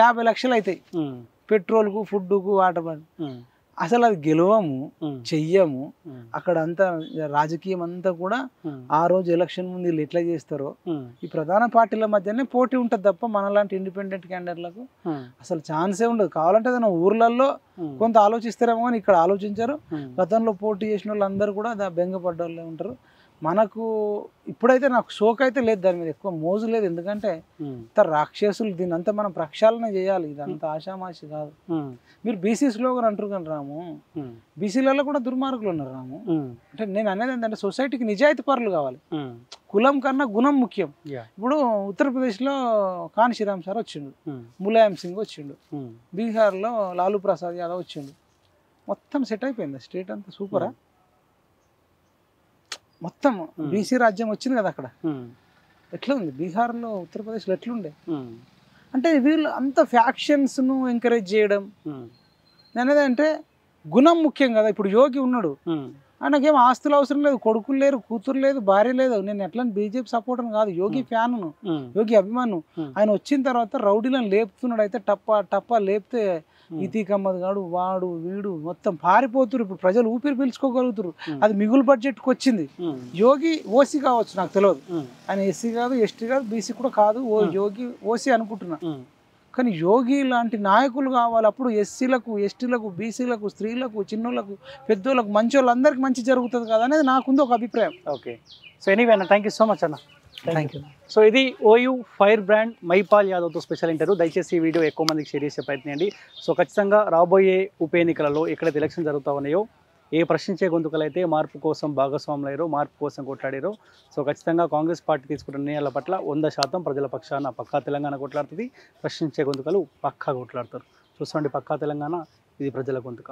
50 లక్షలు అవుతాయి పెట్రోల్కు ఫుడ్కు వాటర్. అసలు అది గెలవము చెయ్యము. అక్కడ అంతా రాజకీయం అంతా కూడా ఆ రోజు ఎలక్షన్ ముందు వీళ్ళు ఎట్లా చేస్తారో ఈ ప్రధాన పార్టీల మధ్యనే పోటీ ఉంటుంది తప్ప మనలాంటి ఇండిపెండెంట్ క్యాండిడేట్లకు అసలు ఛాన్సే ఉండదు. కావాలంటే ఏదైనా ఊర్లలో కొంత ఆలోచిస్తారేమో కానీ ఇక్కడ ఆలోచించారు. గతంలో పోటీ చేసిన వాళ్ళు అందరూ కూడా బెంగపడ్డ వాళ్ళే ఉంటారు. మనకు ఇప్పుడైతే నాకు షోక్ అయితే లేదు, దాని మీద ఎక్కువ మోజు లేదు. ఎందుకంటే ఇంత రాక్షసులు దీన్ని అంతా మనం ప్రక్షాళన చేయాలి, ఇదంతా ఆషామాషి కాదు. మీరు బీసీస్లో కూడా అంటారు కానీ రాము, బీసీలలో కూడా దుర్మార్గులు ఉన్నారు రాము. అంటే నేను అనేది ఏంటంటే సొసైటీకి నిజాయితీ పరులు కావాలి, కులం కన్నా గుణం ముఖ్యం. ఇప్పుడు ఉత్తరప్రదేశ్లో కాన్ శ్రీరామ్ సార్ వచ్చిండు, ములాయం సింగ్ వచ్చిండు, బీహార్లో లాలూ ప్రసాద్ యాదవ్ వచ్చిండు, మొత్తం సెట్ అయిపోయింది స్టేట్ అంతా సూపరా. మొత్తం బీసీ రాజ్యం వచ్చింది కదా అక్కడ. ఎట్లా ఉంది బీహార్లో ఉత్తరప్రదేశ్లో ఎట్లుండే అంటే వీళ్ళు అంత ఫ్యాక్షన్స్ను ఎంకరేజ్ చేయడం. నేనేదంటే గుణం ముఖ్యం కదా. ఇప్పుడు యోగి ఉన్నాడు, ఆయనకేం ఆస్తులు అవసరం లేదు, కొడుకులు లేరు, కూతురు లేదు, భార్య లేదు. నేను ఎట్లా బీజేపీ సపోర్ట్ అని కాదు, యోగి ఫ్యాను, యోగి అభిమాను. ఆయన వచ్చిన తర్వాత రౌడీలను లేపుతున్నాడు. అయితే టప్ప లేపితే ఈతీకమ్మది గాడు వాడు వీడు మొత్తం పారిపోతున్నారు. ఇప్పుడు ప్రజలు ఊపిరి పీల్చుకోగలుగుతారు. అది మిగులు బడ్జెట్కి వచ్చింది. యోగి ఓసీ కావచ్చు, నాకు తెలియదు. ఆయన ఎస్సీ కాదు, ఎస్టీ కాదు, బీసీ కూడా కాదు. యోగి ఓసీ అనుకుంటున్నా. కానీ యోగి లాంటి నాయకులు కావాలి. అప్పుడు ఎస్సీలకు, ఎస్టీలకు, బీసీలకు, స్త్రీలకు, చిన్నోళ్ళకు, పెద్దోళ్ళకు, మంచి వాళ్ళందరికీ మంచి జరుగుతుంది కదా అనేది నాకుంది ఒక అభిప్రాయం. ఓకే, సో ఎనీవే అన్న, థ్యాంక్ యూ సో మచ్ అన్న. Thank you. సో ఇది ఓయూ ఫైర్ బ్రాండ్ మైపాల్ యాదవ్తో స్పెషల్ ఇంటర్వ్యూ. దయచేసి ఈ వీడియో ఎక్కువ మందికి షేర్ చేసే ప్రయత్నం చేయండి. సో ఖచ్చితంగా రాబోయే ఉప ఎన్నికలలో ఎక్కడైతే ఎలక్షన్ జరుగుతూ ఉన్నాయో ఏ ప్రశ్నించే గొంతుకలైతే మార్పు కోసం భాగస్వాములయ్యారో, మార్పు కోసం కొట్లాడారో, సో ఖచ్చితంగా కాంగ్రెస్ పార్టీ తీసుకున్న నిర్ణయాల పట్ల 100% ప్రజల పక్షాన పక్కా తెలంగాణ కొట్లాడుతుంది. ప్రశ్నించే గొంతుకలు పక్కా కొట్లాడతారు. చూసుకోండి, పక్కా తెలంగాణ, ఇది ప్రజల గొంతుక.